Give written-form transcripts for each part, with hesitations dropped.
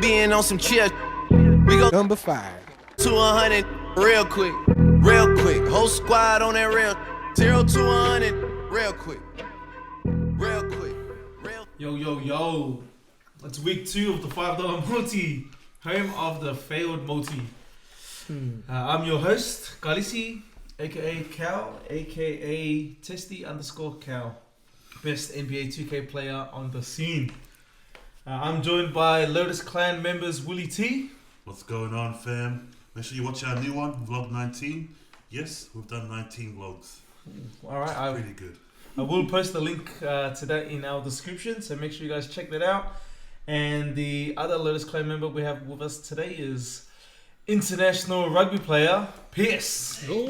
being on some chill. We go Number 5. to 100 real quick. Real quick. Whole squad on that real. 0 to 100 real quick. Real quick. Real. Yo. It's week 2 of the $5 multi. Home of the failed multi. I'm your host, Kalisi, aka Cal, aka Testy_Cal. Best NBA 2K player on the scene. I'm joined by Lotus Clan members Willie T. What's going on, fam? Make sure you watch our new one, vlog 19. Yes, we've done 19 vlogs. Alright, Pretty good. I will post the link to that in our description, so make sure you guys check that out. And the other Lotus Clan member we have with us today is international rugby player Pierce. Hello,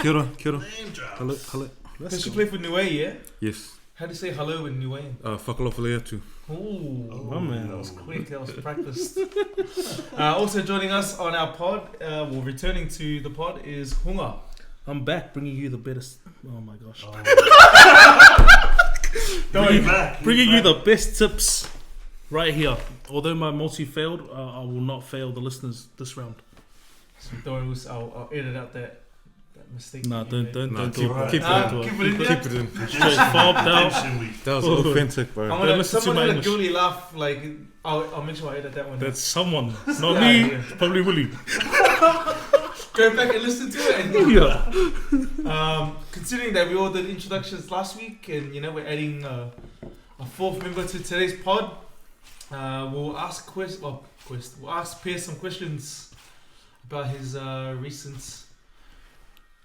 kia ora. Name drops. Hello. Pierce, you play for Niue, yeah? Yes. How do you say hello in Niue? Whakalofalea too. Oh, man. That was quick, that was practiced. Also joining us on our pod, returning to the pod, is Hunga. I'm back, bringing you the best. Oh my gosh! Bringing you the best tips right here. Although my multi failed, I will not fail the listeners this round. So don't worry, I'll edit out that mistake. Nah, don't Keep Keep it in. Straight fobbed out. Redemption week. That was authentic, bro. I'm listen to someone my had a English. guilty laugh. Like I'll make sure I edit that one. That's someone, not me. Yeah. Probably Willie. Go back and listen to it. And, considering that we all did introductions last week, and we're adding a fourth member to today's pod, we'll ask we'll ask Pierce some questions about his recent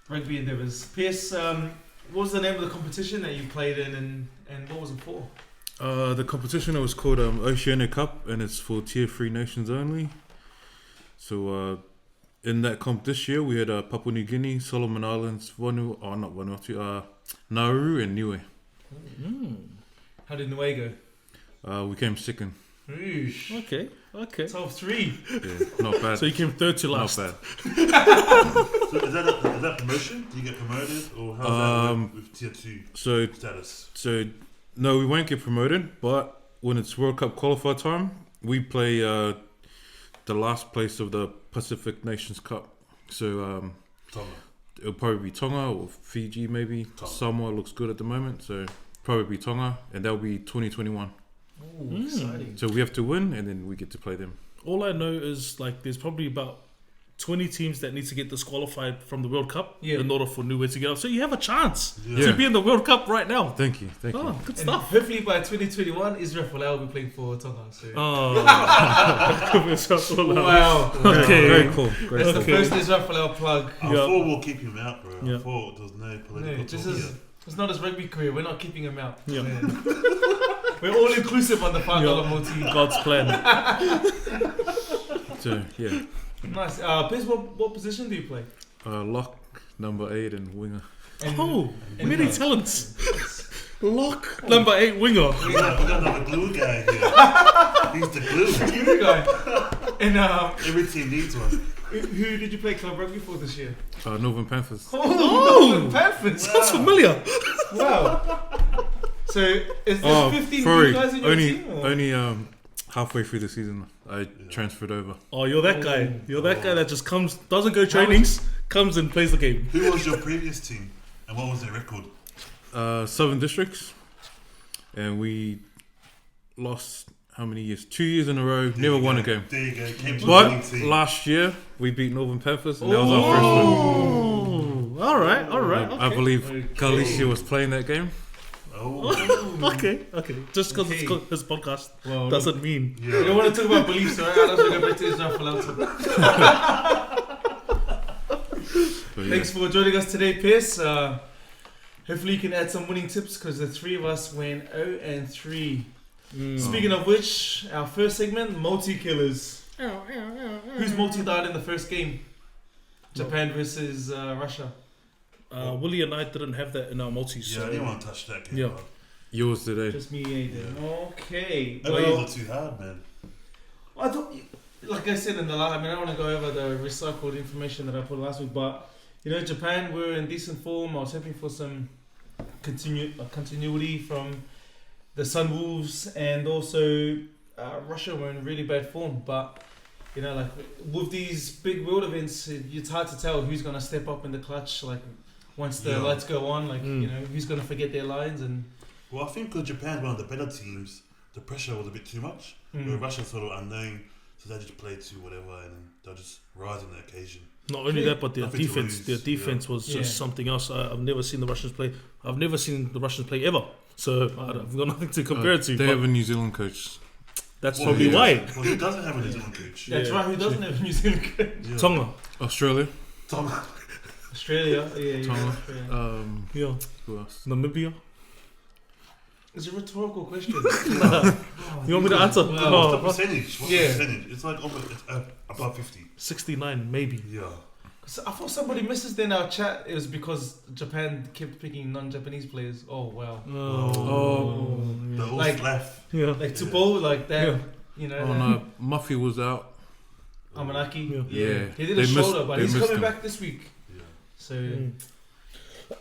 rugby endeavours. Pierce, what was the name of the competition that you played in, and what was it for? The competition was called Oceania Cup, and it's for Tier 3 nations only. So in that comp this year, we had Papua New Guinea, Solomon Islands, Nauru, and Niue. How did Niue go? We came second. Oosh. Okay. 12-3. Yeah, not bad. So you came third to Not last. bad. So is that promotion? Do you get promoted? Or how's that work with tier 2 status? So no, we won't get promoted, but when it's World Cup qualifier time, we play the last place of the Pacific Nations Cup. So Tonga. it'll probably be Tonga or Fiji maybe. Tonga. Samoa looks good at the moment, so probably Tonga, and that'll be 2021. Ooh, exciting. So we have to win, and then we get to play them. All I know is like there's probably about 20 teams that need to get disqualified from the World Cup in order for Niue to get up. So you have a chance to be in the World Cup right now. Thank you. Oh, good And stuff. hopefully by 2021, Israel Folau will be playing for Tonga. So. Wow. Okay. Very cool. That's the first Israel Folau plug. Our 4 will keep him out, bro. Yeah. Our 4 does no political No, talk here. it's not his rugby career. We're not keeping him out. Yeah. We're all inclusive on the $5 multi. God's plan. So yeah, Nice. Piers, what position do you play? lock number 8 and winger. Oh, and many no. talents. Lock number 8 winger. We got another glue guy here. He's the glue. Here we go. And Every team needs one. who did you play club rugby for this year? Northern Panthers. Oh, Panthers. Sounds familiar. Wow. So is there 15 new guys in your team? Or? Only halfway through the season, I transferred over. Oh, you're that guy. You're that guy that just comes, doesn't go trainings, comes and plays the game. Who was your previous team? And what was their record? Southern Districts, and we lost how many years? 2 years in a row. Never won a game. There you go. Came to the But winning team. last year we beat Northern Panthers, and that was our first win. Oh, all right. I believe Kalicia was playing that game. Oh, Okay. Just because it's his podcast doesn't mean. You don't want to talk about beliefs, right? I don't want to go back to Israel Folau. But yeah. Thanks for joining us today, Pierce. Hopefully you can add some winning tips because the 3 of us went 0-3. Speaking of which, our first segment, multi-killers. Whose multi died in the first game? Japan versus Russia. Willie and I didn't have that in our multis. yeah, I didn't want to touch that game. Yeah. bro. Yours today. Just me, Aiden. Okay. That Well, was too hard, man. I thought, like I said in the last, I don't want to go over the recycled information that I put last week, but Japan were in decent form. I was hoping for some continuity from the Sunwolves, and also Russia were in really bad form, but you know, like with these big world events, it's hard to tell who's gonna step up in the clutch. Like once the lights go on, like you know, who's gonna forget their lines and. Well, I think because Japan's one of the better teams, the pressure was a bit too much. Where Russia's sort of unknown, so they just play to whatever, and they'll just rise on the occasion. Not only that, but their Nothing to defense. Their lose, defense was just something else. I've never seen the Russians play. I've never seen the Russians play ever. So I've got nothing to compare it to. They but have a New Zealand coach. that's probably why. Well, who doesn't have a New Zealand coach? That's right. Who doesn't have a New Zealand coach? Yeah. Tonga. Australia. Tonga. Australia. Tonga. Australia. Yeah. Who else? Namibia. It's a rhetorical question. You want me to answer? What's the percentage? What's Yeah. the percentage? It's like almost above 50. 69 maybe. Yeah. So I thought somebody messaged in our chat. It was because Japan kept picking non-Japanese players. Oh wow. The old Like- left. Yeah. Like to bowl like that. Yeah. You know. Oh no, Muffy was out. Amanaki. Yeah. He did They a shoulder, missed- but they he's missed coming him. back this week. Yeah. So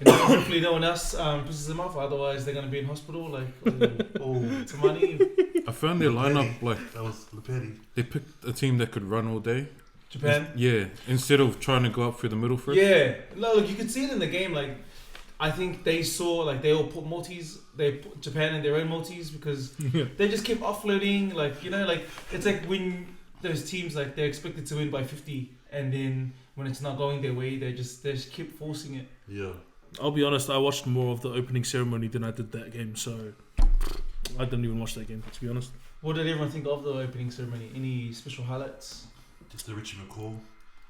you know, hopefully no one else pisses him off. Otherwise they're gonna be in hospital. Like Tamani, I found their lineup like That was Leperi. they picked a team that could run all day. Japan. Yeah, instead of trying to go up through the middle first. Yeah, no, look, you could see it in the game. Like, I think they saw like they all put multis. They put Japan in their own multis because they just kept offloading. Like you know, like it's like when those teams like they're expected to win by 50, and then when it's not going their way, they just keep forcing it. Yeah. I'll be honest, I watched more of the opening ceremony than I did that game, so I didn't even watch that game, to be honest. What did everyone think of the opening ceremony? Any special highlights? Just the Richie McCaw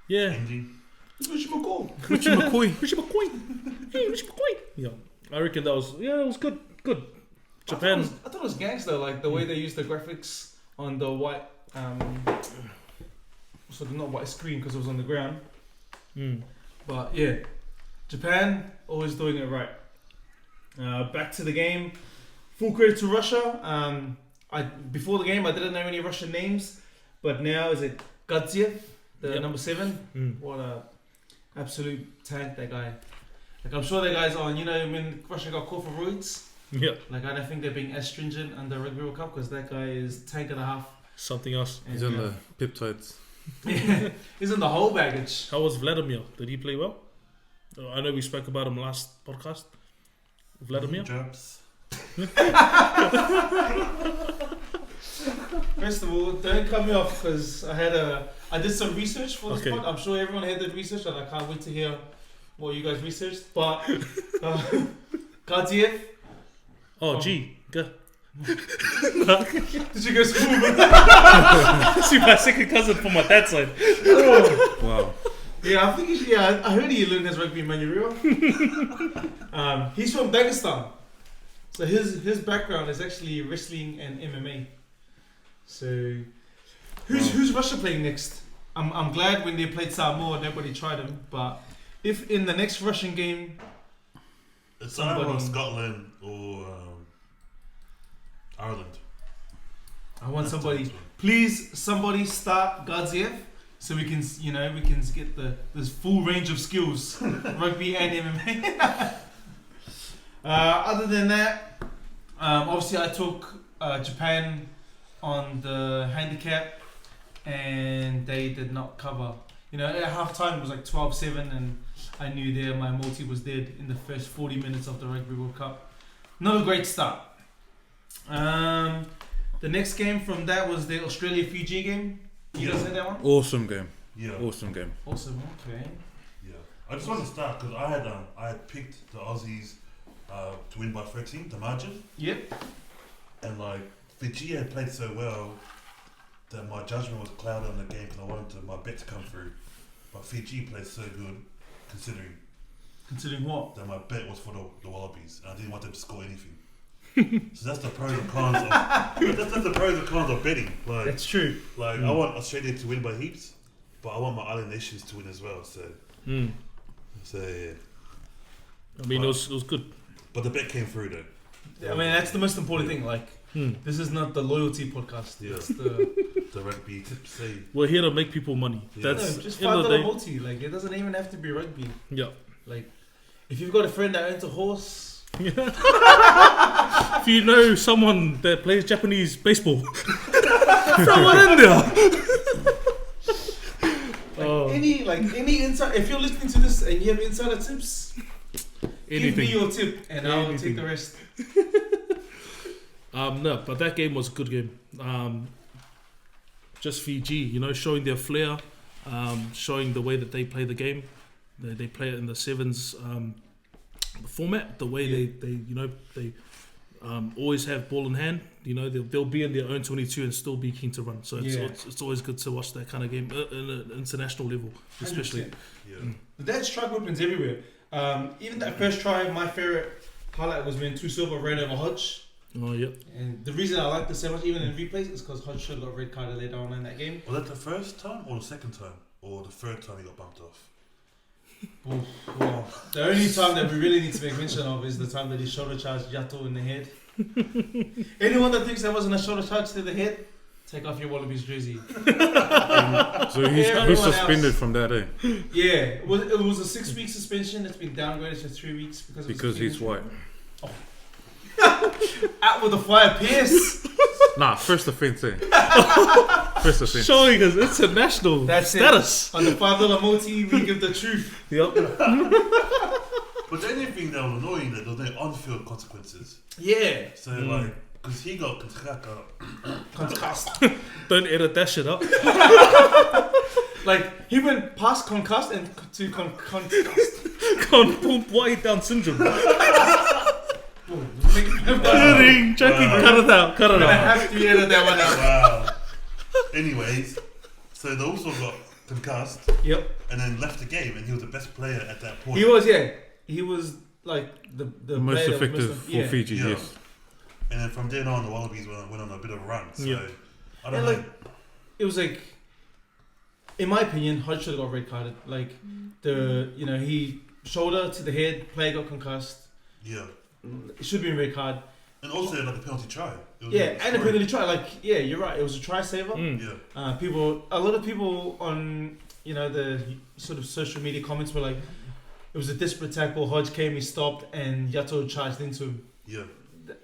Yeah. ending. Richie McCaw. Richie McCoy. Richie McCoy. Hey, Richie McCoy. Yeah. I reckon that was, it was good. Good. Japan. I thought it was gangster, like the way they used the graphics on the white, so not white screen because it was on the ground. But yeah, Japan always doing it right. Back to the game. Full credit to Russia. Before the game I didn't know any Russian names, but now is it Gadziev, the number 7? What a absolute tank that guy. Like I'm sure that guy's on. You know when Russia got caught for roids. Yeah. Like I don't think they're being as stringent under Rugby World Cup because that guy is tank and a half. Something else. He's on the peptides. He's in the whole baggage. How was Vladimir? Did he play well? I know we spoke about him last podcast. Vladimir? Jabs. First of all, don't cut me off because I did some research for this pod. I'm sure everyone here did research and I can't wait to hear what you guys researched. But Gadziev. Oh, gee. Good. Did you go school? See my second cousin from my dad's side. Wow. Yeah, I think I heard he learned his rugby in Manurio. He's from Dagestan. So his background is actually wrestling and MMA. So who's Russia playing next? I'm glad when they played Samoa nobody tried him, but if in the next Russian game it's either Scotland or Ireland. I want please somebody start Gadziev so we can get this full range of skills, rugby and MMA. Other than that, obviously I took Japan on the handicap and they did not cover. You know, at half time it was like 12-7 and I knew my multi was dead in the first 40 minutes of the Rugby World Cup. Not a great start. The next game from that was the Australia-Fiji game. You guys heard that one? Awesome game. Yeah. Awesome game. Awesome, okay. Yeah. I just want to start because I had picked the Aussies to win by 13, the margin. Yep. And like Fiji had played so well that my judgment was clouded on the game because I wanted my bet to come through. But Fiji played so good considering what? that my bet was for the Wallabies and I didn't want them to score anything. So that's the pros and cons of that's the pros and cons of betting. Like That's true. Like I want Australia to win by heaps, but I want my island nations to win as well. So yeah. I mean, it was good. But the bet came through though. I mean, that's the most important thing. Like, this is not the loyalty podcast. Yeah. It's the The rugby tips say. We're here to make people money. Yeah. That's just end of the $5 day. multi. Like, it doesn't even have to be rugby. Yeah. Like, if you've got a friend that owns a horse, If you know someone that plays Japanese baseball, Throw it in there. Any insight? If you're listening to this and you have insider tips, give me your tip and I'll take the rest. No, but that game was a good game. Just Fiji, showing their flair, showing the way that they play the game. They play it in the sevens format. The way they always have ball in hand. They'll be in their own 22 and still be keen to run. So it's always good to watch that kind of game in an international level, especially. 100%. Yeah. That strike weapons everywhere. Even that first try, my favorite highlight was when Tusilva ran over Hodge. Oh, yeah. And the reason I like this so much, even in replays, is because Hodge should have got red carded later on in that game. Was that the first time or the second time? Or the third time he got bumped off? Well, the only time that we really need to make mention of is the time that he shoulder charged Yato in the head. Anyone that thinks that wasn't a shoulder charge to the head, take off your Wallabies jersey. So he's suspended from that, eh? Yeah, it was a 6-week suspension. It's been downgraded to 3 weeks because he's white. Oh. Out with the fire, Pierce. Nah, first offence, eh? First offence. Showing his international status. On the $5 multi, we give the truth. Yep. But the only thing that was annoying that there was no on-field consequences. Yeah. So because he got concussed. Don't edit that shit up. He went past concussed and to concussed. White Down syndrome. Kidding, joking. Cut it out. I have to edit that one out. Wow. Anyways, so they also got concussed. Yep. And then left the game, and he was the best player at that point. He was, yeah. He was the most effective for Fiji, yes. And then from then on, the Wallabies went on a bit of a run. So I don't know. It was in my opinion, Hodge should have got red carded. He shoulder to the head, player got concussed. Yeah. It should be a red card. And also a penalty try. And a penalty try. You're right. It was a try saver. Yeah. A lot of people on the sort of social media comments were like, it was a desperate tackle. Hodge came, he stopped, and Yato charged into him. Yeah.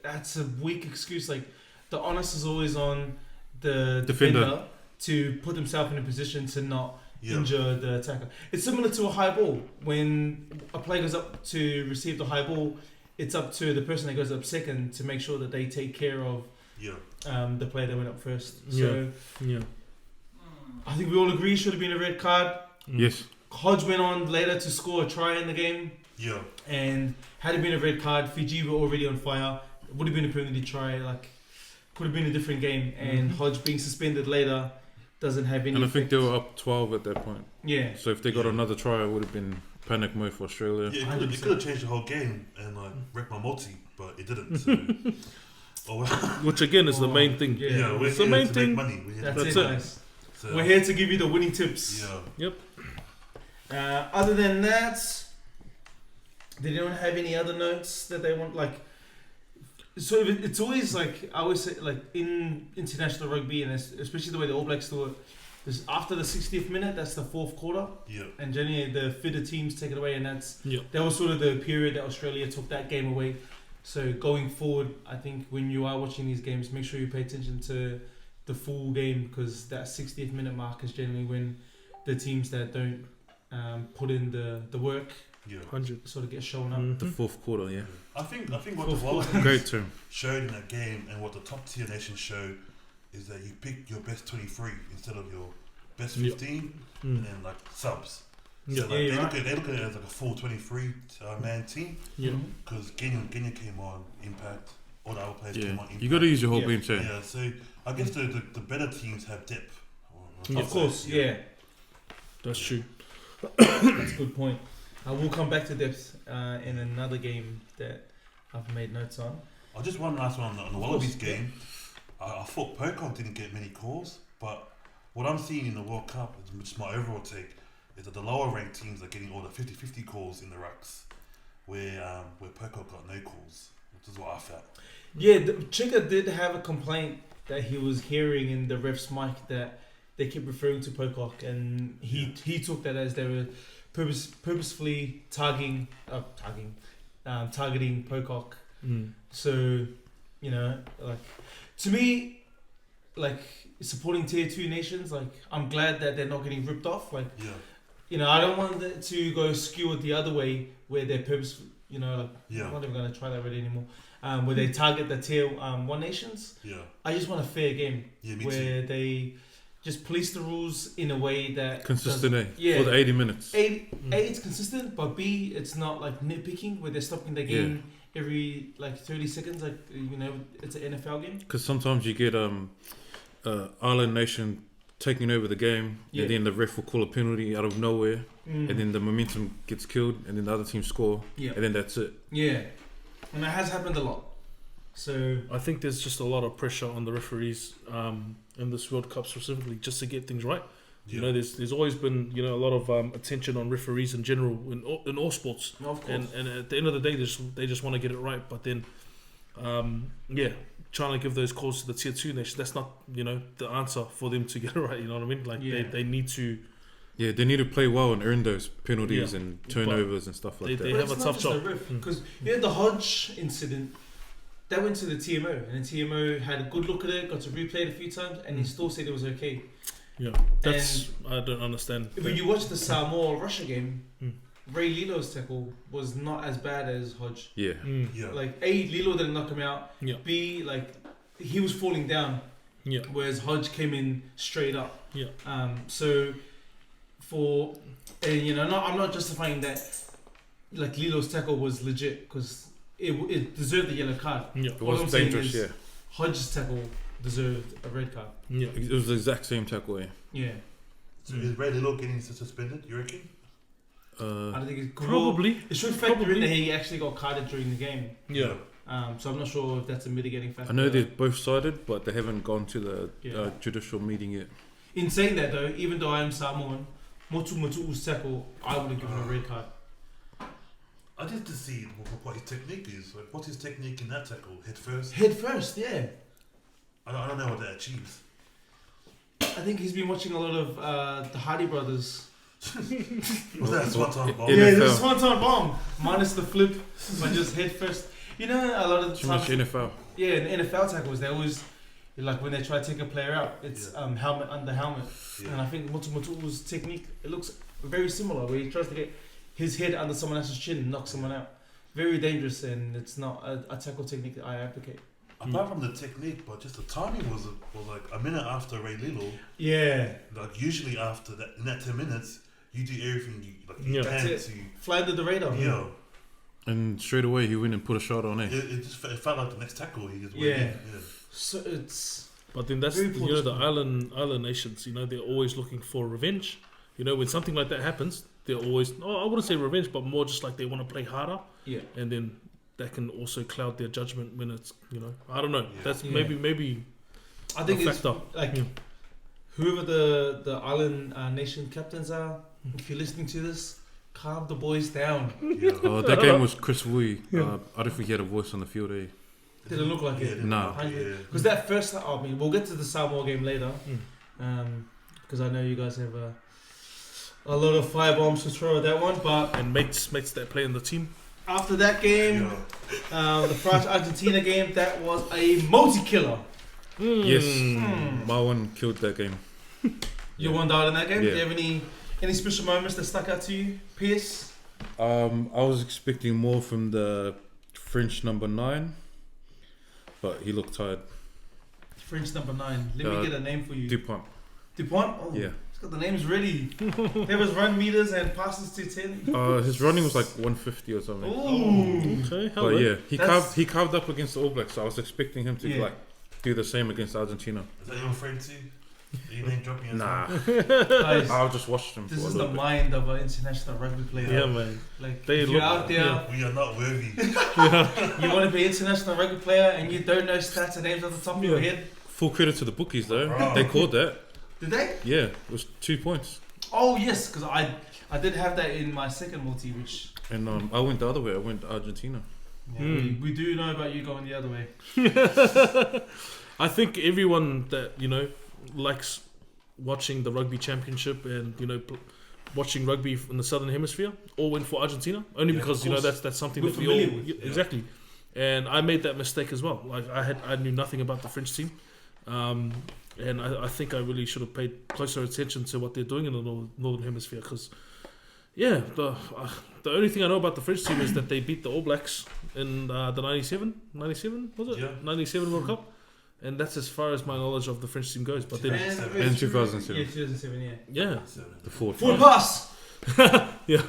That's a weak excuse. The onus is always on the defender to put himself in a position to not injure the attacker. It's similar to a high ball. When a player goes up to receive the high ball, it's up to the person that goes up second to make sure that they take care of the player that went up first. So I think we all agree it should have been a red card. Yes. Hodge went on later to score a try in the game. Yeah. And had it been a red card, Fiji were already on fire. It would have been a penalty try. Could have been a different game. And Hodge being suspended later doesn't have any. And I think they were up 12 at that point. Yeah. So if they got another try, it would have been panic mode for Australia. Yeah, it could have changed the whole game and wrecked my multi, but it didn't. So. Which again is the main thing. Yeah, we're it's here the main to thing. make money. That's it, guys. So, we're here to give you the winning tips. Yeah. Yep. Other than that, they don't have any other notes that they want. So it's always I always say, in international rugby, and especially the way the All Blacks do it, is after the 60th minute, that's the fourth quarter. Yeah. And generally the fitter teams take it away, and that was sort of the period that Australia took that game away. So going forward, I think when you are watching these games, make sure you pay attention to the full game, because that 60th minute mark is generally when the teams that don't put in the work 100 sort of get shown up. The fourth quarter, yeah. I think what the Wallabies great term showed in that game, and what the top tier nations show, is that you pick your best 23 instead of your best 15, and then subs. So they look at it as a full 23 man team. Yeah. Because Kenya came on Impact, all the other players came on Impact. You got to use your whole bench. Yeah. So I guess the better teams have depth. Of course, yeah. That's true. That's a good point. I will come back to depth in another game that I've made notes on. Just one last one on the Wallabies game. I thought Pocock didn't get many calls, but what I'm seeing in the World Cup, which is my overall take, is that the lower ranked teams are getting all the 50-50 calls in the rucks, where Pocock got no calls, which is what I felt. Yeah, Chika did have a complaint that he was hearing in the ref's mic that they kept referring to Pocock, and he took that as they were purposefully targeting Pocock. So, to me, like supporting tier 2 nations. Like I'm glad that they're not getting ripped off. Like Yeah. you know, I don't want it to go skew the other way where they're purpose. You know, like Yeah. I'm not even gonna try that really anymore. Where they target the tier 1 nations. Yeah. I just want a fair game Yeah, me where too. they just police the rules in a way that Consistent, yeah. for the 80 minutes. A, it's consistent, but B, it's not like nitpicking where they're stopping the game every like 30 seconds. Like you know, it's an NFL game. Because sometimes you get Island Nation taking over the game, and then the ref will call a penalty out of nowhere, and then the momentum gets killed, and then the other team score, and then that's it. Yeah, and that has happened a lot. So I think there's just a lot of pressure on the referees in this World Cup specifically just to get things right. Yeah. You know, there's always been a lot of attention on referees in general in all sports, of course. and at the end of the day, they just want to get it right. But then, trying to give those calls to the tier 2 nation, that's not the answer for them to get it right. You know what I mean? Like they need to. Yeah, they need to play well and earn those penalties and turnovers and stuff like that. They have a tough job because the Hodge incident. That went to the TMO, and the TMO had a good look at it, got to replay it a few times, and he still said it was okay. Yeah, that's I don't understand. When you watch the Samoa-Russia game, Ray Lilo's tackle was not as bad as Hodge. Yeah. Yeah. Like A, Lilo didn't knock him out. Yeah. B, like he was falling down. Yeah. Whereas Hodge came in straight up. Yeah. So for I'm not justifying that. Like Lilo's tackle was legit because it deserved the yellow card. Yeah. It was dangerous, Hodge's tackle deserved a red card. Yeah. It was the exact same tackle, Yeah. So is Ray Lilo getting suspended, you reckon? I don't think it's Probably. It should factor in that he actually got carded during the game. Yeah. So I'm not sure if that's a mitigating factor. I know they're both sided, but they haven't gone to the judicial meeting yet. In saying that though, even though I am Samoan, Motu Motu'u's tackle, I would have given a red card. I just to see what his technique is. Like, what's his technique in that tackle? Head first? Head first, yeah. I don't know what that achieves. I think he's been watching a lot of the Hardy Brothers. Was that a swan-time bomb? Yeah. Yeah, NFL. this one-time bomb, minus the flip, but just head first. You know, a lot of the Too much times, NFL. yeah, in NFL tackles, they always like when they try to take a player out, it's helmet under helmet, and I think Motu Motu'u's technique it looks very similar, where he tries to get his head under someone else's chin and knock someone out. Very dangerous, and it's not a tackle technique that I advocate. Apart from the technique, but just the timing was like a minute after Ray Lilo. Yeah, Like usually after that, in that 10 minutes, you do everything you that's can it. to. Fly under the radar. Yeah. And straight away he went and put a shot on it. It felt like the next tackle he just went Yeah. in. Yeah. So it's But then that's Very the fortunate. island nations. They're always looking for revenge. When something like that happens, they're always I wouldn't say revenge, but more just like they want to play harder. yeah. And then that can also cloud their judgment when it's I don't know. Yeah. That's Yeah. maybe I think a it's factor. like Yeah. whoever the island nation captains are. If you're listening to this, calm the boys down. Yeah. That game was Chris Wui. I don't think he had a voice on the field, eh? Didn't look like it. Nah. Yeah. Because that first, I mean, we'll get to the Samoa game later. Because I know you guys have a lot of firebombs to throw at that one. But and mates that play in the team. after that game, the France-Argentina game, that was a multi-killer. Yes. Hmm. Marwan killed that game. You won out in that game. Yeah. Do you have any special moments that stuck out to you, Pierce? I was expecting more from the French number 9, but he looked tired. French number 9. Let me get a name for you. Dupont. Dupont? Oh, Yeah. he's got the names ready. There was run meters and passes to 10. His running was like 150 or something. Ooh. Okay, But yeah, That's- he carved up against the All Blacks, so I was expecting him to Yeah. do the same against Argentina. Is that your friend too? Are you name dropping as Nah, well? Guys, I'll just watch him. this for a is the little bit. mind of an international rugby player. Yeah, man. Like, They if you're look- out there, yeah. We are not worthy. you want to be an international rugby player and you don't know stats and names off the top of your head. Full credit to the bookies though. Oh. They called that. Did they? Yeah, it was 2 points. Oh, yes, because I did have that in my second multi, which And I went the other way. I went to Argentina. we do know about you going the other way. I think everyone that likes watching the rugby championship and watching rugby in the southern hemisphere all went for Argentina only Yeah, because of course. that's something We're that we all familiar with. Yeah. exactly. And I made that mistake as well. Like I knew nothing about the French team, And I think I really should have paid closer attention to what they're doing in the Northern Hemisphere because, yeah, the only thing I know about the French team is that they beat the All Blacks in the 97 was it? Yeah. 97 World Cup. And that's as far as my knowledge of the French team goes. But then, In 2007. Yeah, 2007, yeah. yeah. The fourth. Full pass! Yeah.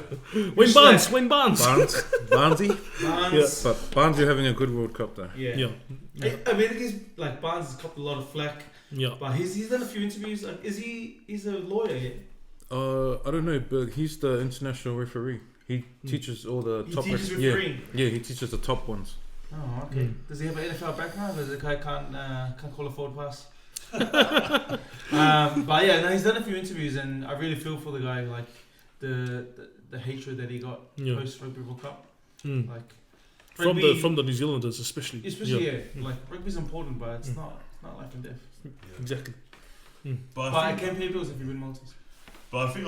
Wayne Barnes. Barnesy. Barnes. But Barnesy having a good World Cup though. Yeah. Yeah. I mean, I guess, like, Barnes has copped a lot of flack, Yeah. but he's done a few interviews. Like, he's a lawyer, yeah? I don't know, but he's the international referee. He teaches all the He top. teaches yeah, refereeing. yeah, he teaches the top ones. Oh, okay. Does he have an NFL background, or the guy can't call a forward pass? But yeah, no, he's done a few interviews, and I really feel for the guy. Like the hatred that he got post Rugby World Cup, like from the New Zealanders especially. Like rugby's important, but it's not life and death. Yeah. Exactly. But But I I think, can pay bills if you win multis. but I think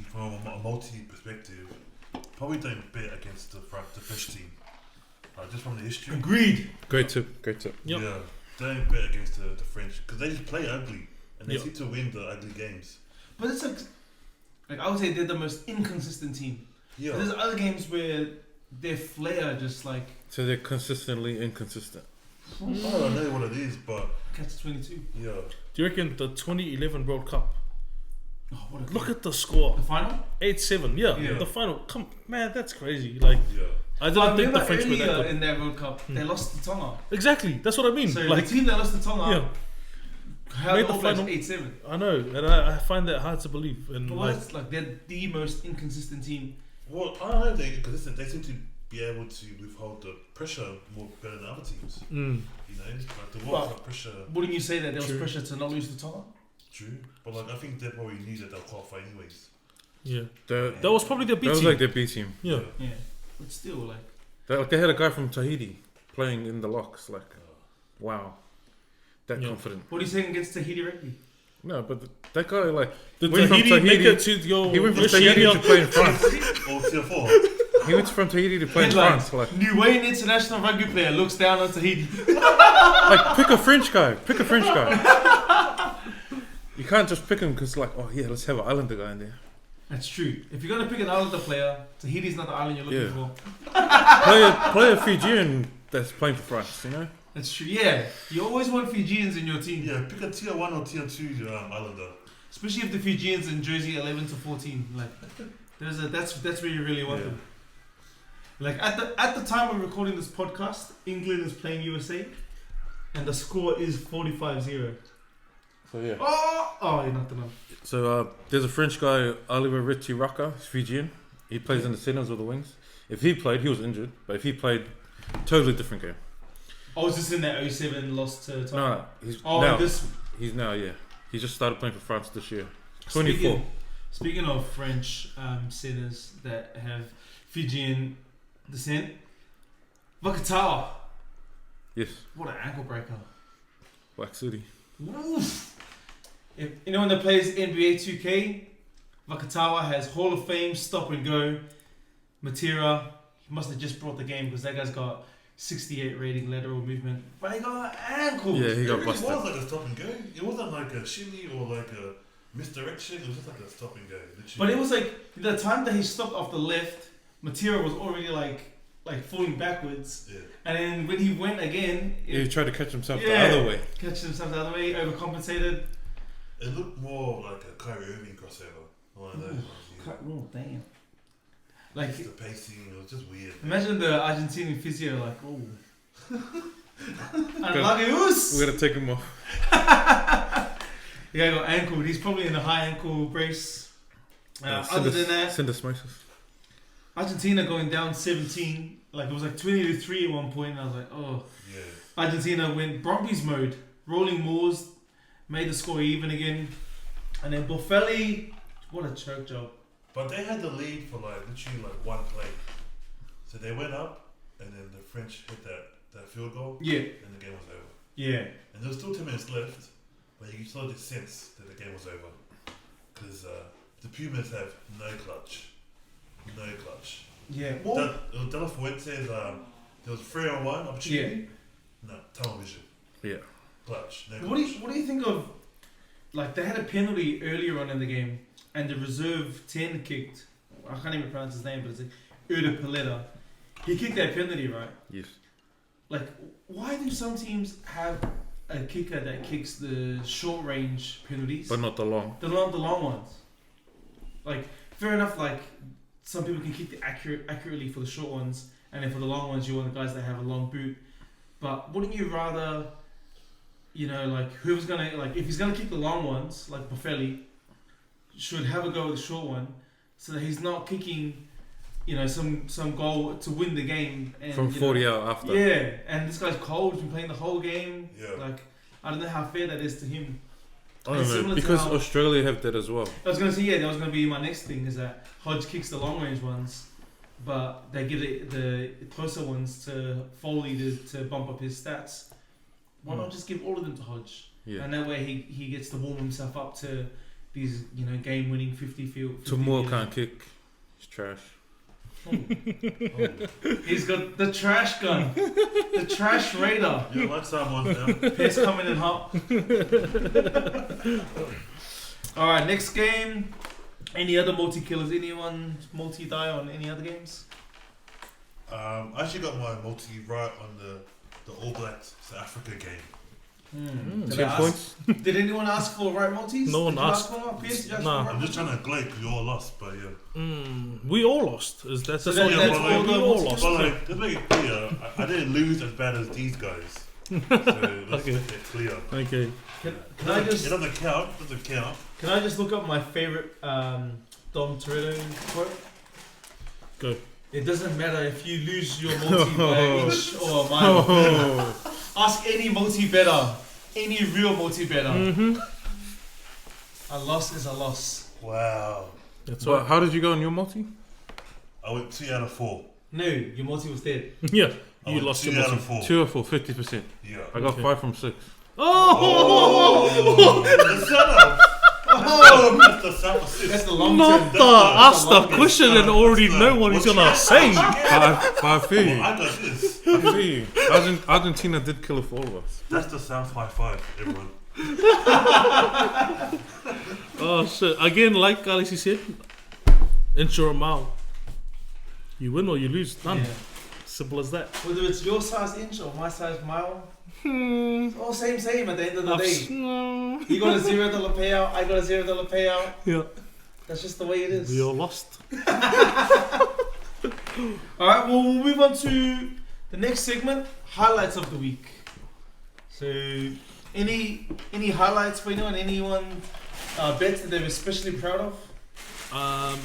from a multi perspective, probably don't bet against the French team. Just from the history. Agreed. Great tip. Yep. Yeah, don't bet against the French because they just play ugly and they Yep. seem to win the ugly games. But it's like I would say they're the most inconsistent team. Yeah, But there's other games where their flair just like So they're consistently inconsistent. I don't know what it is, but catch 22. yeah, Do you reckon the 2011 World Cup? Oh, what a Look at the score. the final. 8-7. Yeah. Yeah. The final. Come, man, that's crazy. Like yeah. I But didn't think the remember French were that earlier good. in their World Cup, they lost to Tonga. Exactly. That's what I mean. So like the team that lost to Tonga held made the the All Blacks final. 8-7. I know, and I find that hard to believe. And But like, that's like they're the most inconsistent team. Well, I don't know because they seem to be able to withhold the pressure more better than other teams. mm, You know, like the World Cup pressure. Wouldn't you say that there was True. pressure to not lose to Tonga? True, but like I think they probably knew that they'll qualify anyways. yeah, That that was probably their B was team. like their B team. Yeah. Yeah. But still, like They had a guy from Tahiti playing in the locks. Like, wow, that Yeah. confident. what are you saying against Tahiti rugby? No, but that guy like Did went from Tahiti make Tahiti. it to your He went from Tahiti to play in France. Or tier 4. He went from Tahiti to play in Headline. France. Like, New Wayne international rugby player looks down on Tahiti. pick a French guy. Pick a French guy. You can't just pick him because like, oh yeah, let's have an Islander guy in there. That's true. If you're gonna pick an Islander player, Tahiti's not the island you're looking Yeah. for. Play a Fijian that's playing for France. You know. That's true. Yeah, you always want Fijians in your team, Yeah, pick a tier 1 or tier 2 Islander. especially if the Fijians in jersey 11 to 14. Like, that's where you really want Yeah. them. Like at the time we're recording this podcast, England is playing USA, and the score is 45-0. So yeah. Oh, you're not enough. So there's a French guy, Oliver Ritchie-Raka, he's Fijian. He plays in the centers or the wings. If he played, he was injured, but if he played, totally different game. I was just in that 07 loss to Tonga. No, he's Oh, now. this. He's now, yeah. He just started playing for France this year. 24. Speaking of French centers that have Fijian descent, Vakatawa. Yes, What an ankle breaker. Black City. Oof. If anyone that plays NBA 2K, Vakatawa has Hall of Fame stop and go. Matera, he must have just brought the game because that guy's got 68 rating lateral movement. But he got an ankle. Yeah, he It got really busted. was like a stop and go. It wasn't like a shimmy or like a misdirection. It was just like a stop and go. Literally. But it was like the time that he stopped off the left, Matera was already like falling backwards. Yeah. And then when he went again, He tried to catch himself the Yeah. other way. catches himself the other way, overcompensated. It looked more like a Kyrie Irving crossover. One of those ones. Yeah. Oh, damn. Like, Just the pacing, it was just weird. imagine the Argentinian physio, like, oh. Unlucky us! We gotta take him off. The guy got ankled. He's probably in a high ankle brace. Other than that, syndesmosis. Argentina going down 17. Like, it was like 20-3 at one point. And I was like, oh. Yeah. Argentina went Brumbies mode. Rolling Moors. Made the score even again. And then Boffelli. What a choke job. But they had the lead for like literally like one play. So they went up and then the French hit that field goal Yeah. and the game was over. Yeah. And there was still 2 minutes left, but you still had the sense that the game was over. Because the Pumas have no clutch. No clutch. Yeah. De La Fuente says there was 3-on-1 opportunity. No, tunnel vision. Yeah. Clutch. No What do you think of like they had a penalty earlier on in the game, and the reserve 10 kicked. I can't even pronounce his name, but it's like Uda Paletta. He kicked that penalty, right? Yes. Like, why do some teams have a kicker that kicks the short range penalties, But not the long. the long ones? Like, fair enough. Like, some people can kick the accurately for the short ones, and then for the long ones, you want the guys that have a long boot. But wouldn't you rather, you know, like whoever's gonna like if he's gonna kick the long ones, like Boffelli, should have a go with the short one, so that he's not kicking, you know, some goal to win the game and, From 40 out after. Yeah, and this guy's cold. He's been playing the whole game. Yeah. Like, I don't know how fair that is to him. I don't It's know, similar to because how- Australia have that as well. I was gonna say, yeah, that was gonna be my next thing, is that Hodge kicks the long range ones, but they give it the closer ones to Foley to bump up his stats. Why not just give all of them to Hodge? Yeah. And that way he gets to warm himself up to these, you know, game winning 50 field. 50 Tomorrow meter- can't kick. It's trash. He's got the trash gun, the trash radar. Yeah, like someone now. Piss coming in hot. All right, next game. Any other multi killers? Anyone multi die on any other games? I actually got my multi right on the All Blacks South Africa game. Did, 10 I points. did anyone ask for right multis? No one Did you asked. ask for one? Pierce, did you ask Nah. for I'm right just trying to gloat because we all lost, but yeah. We all lost. That's So all that- you that's have to all do. the We all multi- lost. But like, just make it clear, I didn't lose as bad as these guys. So let's Okay. make it clear. Okay. Can I just It doesn't count. It doesn't count. can I just look up my favorite Dom Toretto quote? Go. It doesn't matter if you lose your multi by an inch or a mile. Oh. Ask any multi better, any real multi better. A loss is a loss. Wow. That's But right. how did you go on your multi? I went 2 out of 4. No, your multi was dead. Yeah. I You went lost 2 your out multi. of 4. 2 or 4, 50%. Yeah. I got Okay. 5 from 6. Oh! The setup. Oh, that's the setup assist. That's the long Not term. the ask long the question and already know what he's gonna say. But I feel you. I got this. I feel you. Argentina did kill it for all of us. That's the South High Five, everyone. Oh shit! Again, like Alexi said, inch or a mile. You win or you lose. Done. Yeah. Simple as that. Whether it's your size inch or my size mile, it's all same at the end of the day. You got a $0 payout, I got a $0 payout. Yeah. That's just the way it is. We all lost. Alright, well, we'll move on to the next segment, highlights of the week. So, any highlights for anyone? Anyone bets that they're especially proud of?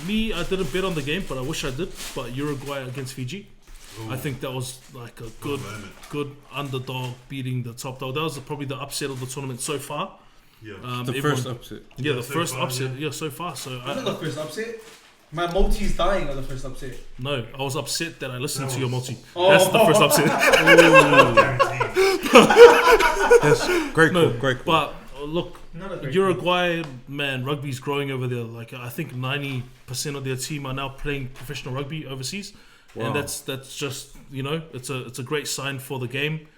Me, I didn't bet on the game, but I wish I did. But Uruguay against Fiji, Ooh, I think that was like a good moment. good underdog beating the top dog. That was probably the upset of the tournament so far. Yeah. The Everyone- first upset. Yeah, the so first far, upset. yeah. Yeah, so far. So That's not the first upset. My multi's dying on the first upset. no, I was upset that I listened That to your was- multi. Oh. That's the first upset. Guaranteed. Yes, great No, call, great call. But look, Not a great Uruguay, man, rugby's growing over there. Like I think 90% of their team are now playing professional rugby overseas, Wow. and that's just it's a great sign for the game,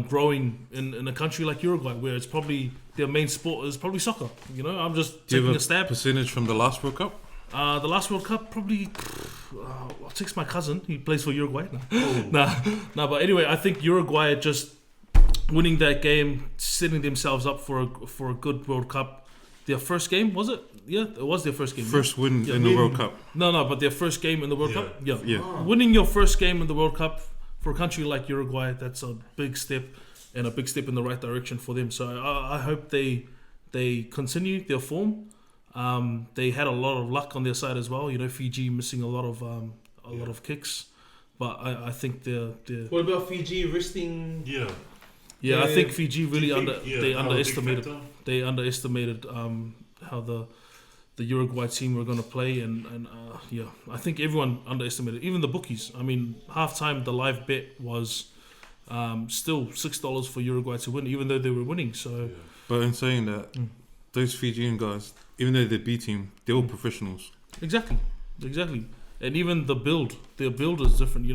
growing in a country like Uruguay where it's probably their main sport is probably soccer. I'm just Do you taking have a stab. percentage from the last World Cup? The last World Cup probably. I'll text my cousin. He plays for Uruguay. Oh. Nah. But anyway, I think Uruguay just winning that game, setting themselves up for a good World Cup. Their first game, was it? Yeah, it was their first game. First win Yeah, in the win. World Cup. No, but their first game in the World Yeah. Cup. Yeah. Yeah. Oh. Winning your first game in the World Cup for a country like Uruguay, that's a big step and a big step in the right direction for them. So I hope they continue their form. They had a lot of luck on their side as well. Fiji missing a lot of kicks, but I think they're What about Fiji resting? Yeah. I Yeah. think Fiji really Do you think- yeah, they how a big underestimated factor? how the Uruguay team were going to play, and I think everyone underestimated, even the bookies. I mean, halftime the live bet was still $6 for Uruguay to win, even though they were winning. So But in saying that, those Fijian guys, even though they're B team, they're all professionals. exactly, and even their build is different.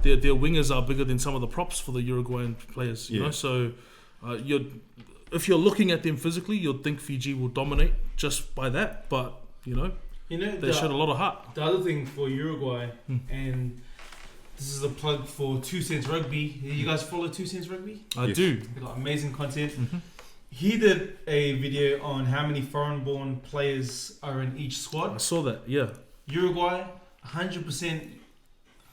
Their wingers are bigger than some of the props for the Uruguayan players. Yeah. So if you're looking at them physically, you'd think Fiji will dominate just by that. But they showed a lot of heart. The other thing for Uruguay, and this is a plug for 2 Cents Rugby. You guys follow 2 Cents Rugby? I do. They got amazing content. He did a video on how many foreign-born players are in each I squad. saw that. Yeah. Uruguay, 100%.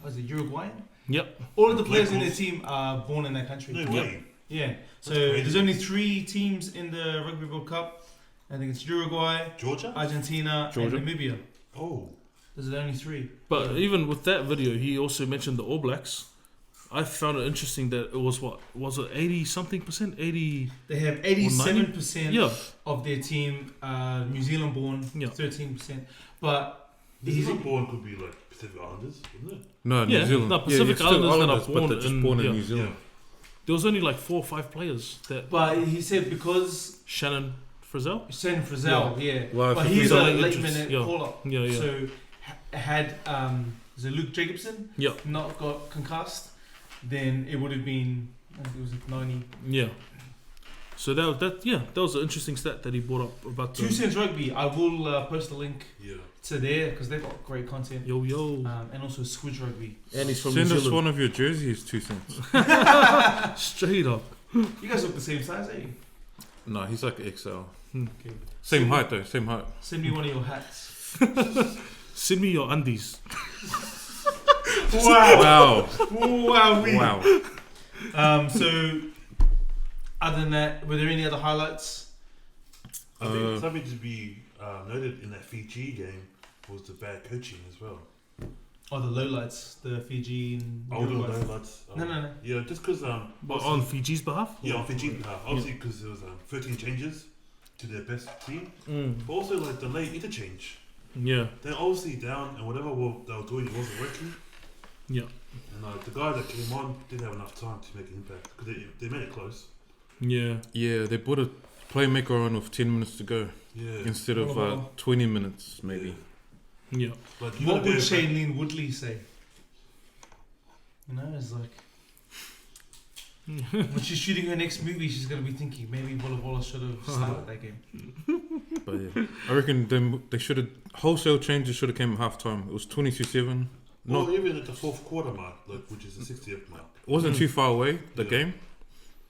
Was it Uruguayan? Yep. All of the players in their team are born in that country. No way. Yeah. So crazy. there's only 3 teams in the Rugby World Cup. I think it's Uruguay, Georgia? Argentina, Georgia. and Namibia. Oh. There's only 3. But even with that video, he also mentioned the All Blacks. I found it interesting that it was what was it 80-something%? 80. They have 87% Yeah. of their team New Zealand born, Yeah. 13%. But New Zealand born could be like Pacific Islanders, wouldn't it? No, New Yeah, Zealand. no, Pacific still Islanders that are Islanders, born but they're just in- born in yeah. New Zealand. There was only like 4 or 5 players that But he said because Shannon Frizzell. Shane Frizzell, yeah. Well, But if he's we a don't late interest- minute yeah. call-up. Yeah, yeah. So had is it Luke Jacobson Yeah. not got concussed, then it would have been, I think it was 90. Yeah. So that was an interesting stat that he brought up about 2 Cents Rugby, I will post a link Yeah. to there because they've got great content. Yo. And also Squidge Rugby. And he's from Send New us Zealand. one of your jerseys, 2 cents. Straight up. You guys look the same size, eh? No, he's like XL. Okay. Same height though, same height. Send me one of your hats. Send me your undies. Wow. Wow. Wow. Wow. So, other than that, were there any other highlights? I think something to be noted in that Fiji game was the bad coaching as well. Oh, the lowlights, the Fiji and I wouldn't Uruguay. know that's No. Yeah, just because But on Fiji's behalf? yeah, on Fiji's behalf, obviously because there was 13 changes to their best team, but also like the late interchange. Yeah. They're obviously down, and whatever they were doing wasn't working. Yeah. And the guy that came on didn't have enough time to make an impact because they made it close. Yeah. Yeah, they put a playmaker on with 10 minutes to go Yeah, instead of Wow. 20 minutes maybe. Yeah. like you What gotta would be Shailene Woodley say? You know, it's like when she's shooting her next movie, she's gonna be thinking maybe Walla Walla should have started that game. But yeah, I reckon they should have wholesale changes should have came at halftime. It was 22-7. well, even at the 4th quarter mark, like which is the 60th mark. It wasn't too far away the Yeah. game,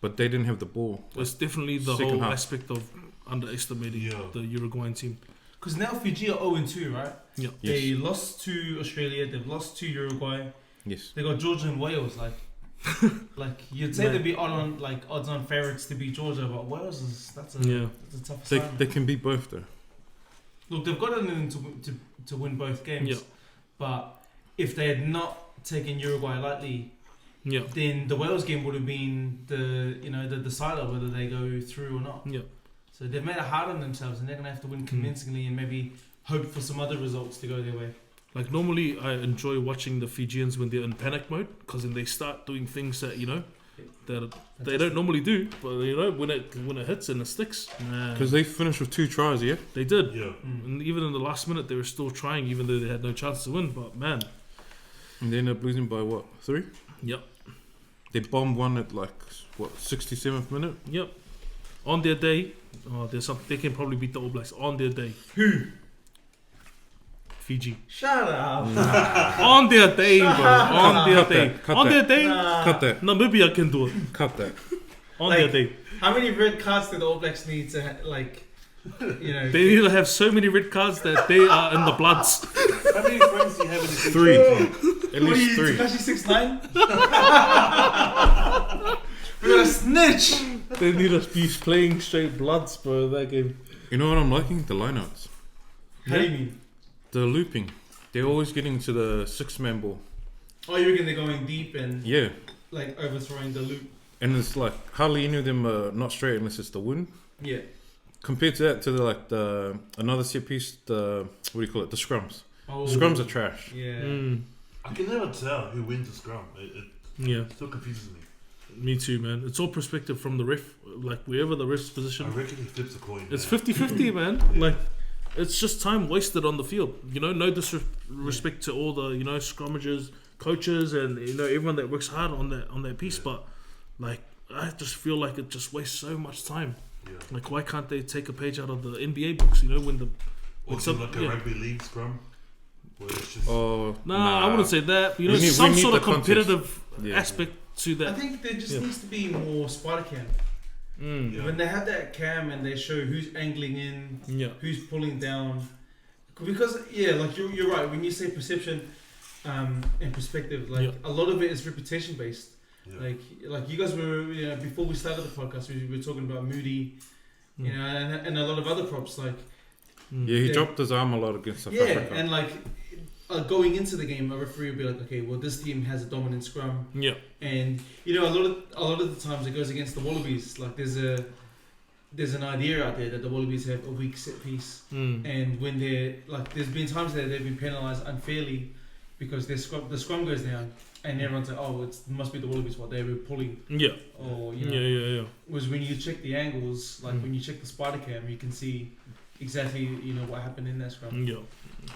but they didn't have the ball. It's definitely the Second whole half. aspect of underestimating Yeah. the Uruguayan team. Because now Fiji are 0-2, right? Yeah. Yes. They lost to Australia. They've lost to Uruguay. Yes. They got Georgia and Wales. Like you'd say Man. they'd be odds on favorites to beat Georgia, but Wales that's a tough They assignment. can beat both though. Look, they've got it in to win both games. Yeah. But if they had not taken Uruguay lightly, Yeah. then the Wales game would have been the decider whether they go through or not. Yeah. So they've made it hard on themselves, and they're gonna have to win convincingly and maybe hope for some other results to go their way. Like normally, I enjoy watching the Fijians when they're in panic mode because then they start doing things that that they don't normally do. But when it hits and it sticks, Because they finished with 2 tries, yeah. they did. Yeah, And even in the last minute, they were still trying, even though they had no chance to win. But man, And they ended up losing by what, 3? yep, They bombed one at 67th minute. yep. On their day, there's something they can probably beat the All Blacks on their day. Who? Fiji. Shut up. On their day, bro. On their Cut day. that, cut On their that. day. Cut that. Namibia can do it. Cut that. On Like- their day. How many red cards did the All Blacks need to They need to have so many red cards that they are in the bloods. how many friends do you have in the Fiji 3. team? At least 3. Takashi 6'9"? We're gonna snitch. They need to be playing straight bloods, bro, that game. You know what I'm liking? The lineouts. How do you mean? The looping. They're always getting to the 6-man ball. Oh, you reckon they're going deep and Yeah. overthrowing the loop? And it's like hardly any of them are not straight unless it's the wind. Yeah. Compared to that, to the another set piece, the what do you call it? The scrums. Oh. Scrums are trash. Yeah. I can never tell who wins the scrum. It Yeah, still confuses me. me too, man. It's all perspective from the ref. Like, wherever the ref's I position, reckon he flips the coin. it's man. 50-50, man. Like, it's just time wasted on the field. No disrespect to all the, scrummagers, coaches, and, everyone that works hard on that piece. But, like, I just feel like it just wastes so much time. Yeah. Like, why can't they take a page out of the NBA books? You know, when the Or some- like a yeah. rugby league scrum, where it's just Oh, I wouldn't say that. You know, We need- some we need sort of the context. competitive Yeah. aspect to I that. think there just Yeah. needs to be more spider cam. Yeah. When they have that cam and they show who's angling in, Yeah. who's pulling down. Because, like you're right. When you say perception and perspective, like Yeah. a lot of it is reputation based. yeah. Like you guys were, before we started the podcast, we were talking about Moody, Mm. and a lot of other props. Like, Yeah, he Yeah. dropped his arm a lot against South yeah, Africa. and like going into the game, a referee would be like, okay, well, this team has a dominant scrum, Yeah. and a lot of the times it goes against the Wallabies. Like, there's an idea out there that the Wallabies have a weak set piece, and when they're like, there's been times that they've been penalised unfairly because the scrum goes down, and everyone's like, oh, it must be the Wallabies what they were pulling, Yeah. or Yeah. was when you check the angles, like when you check the spider cam, you can see exactly what happened in that scrum. Yeah.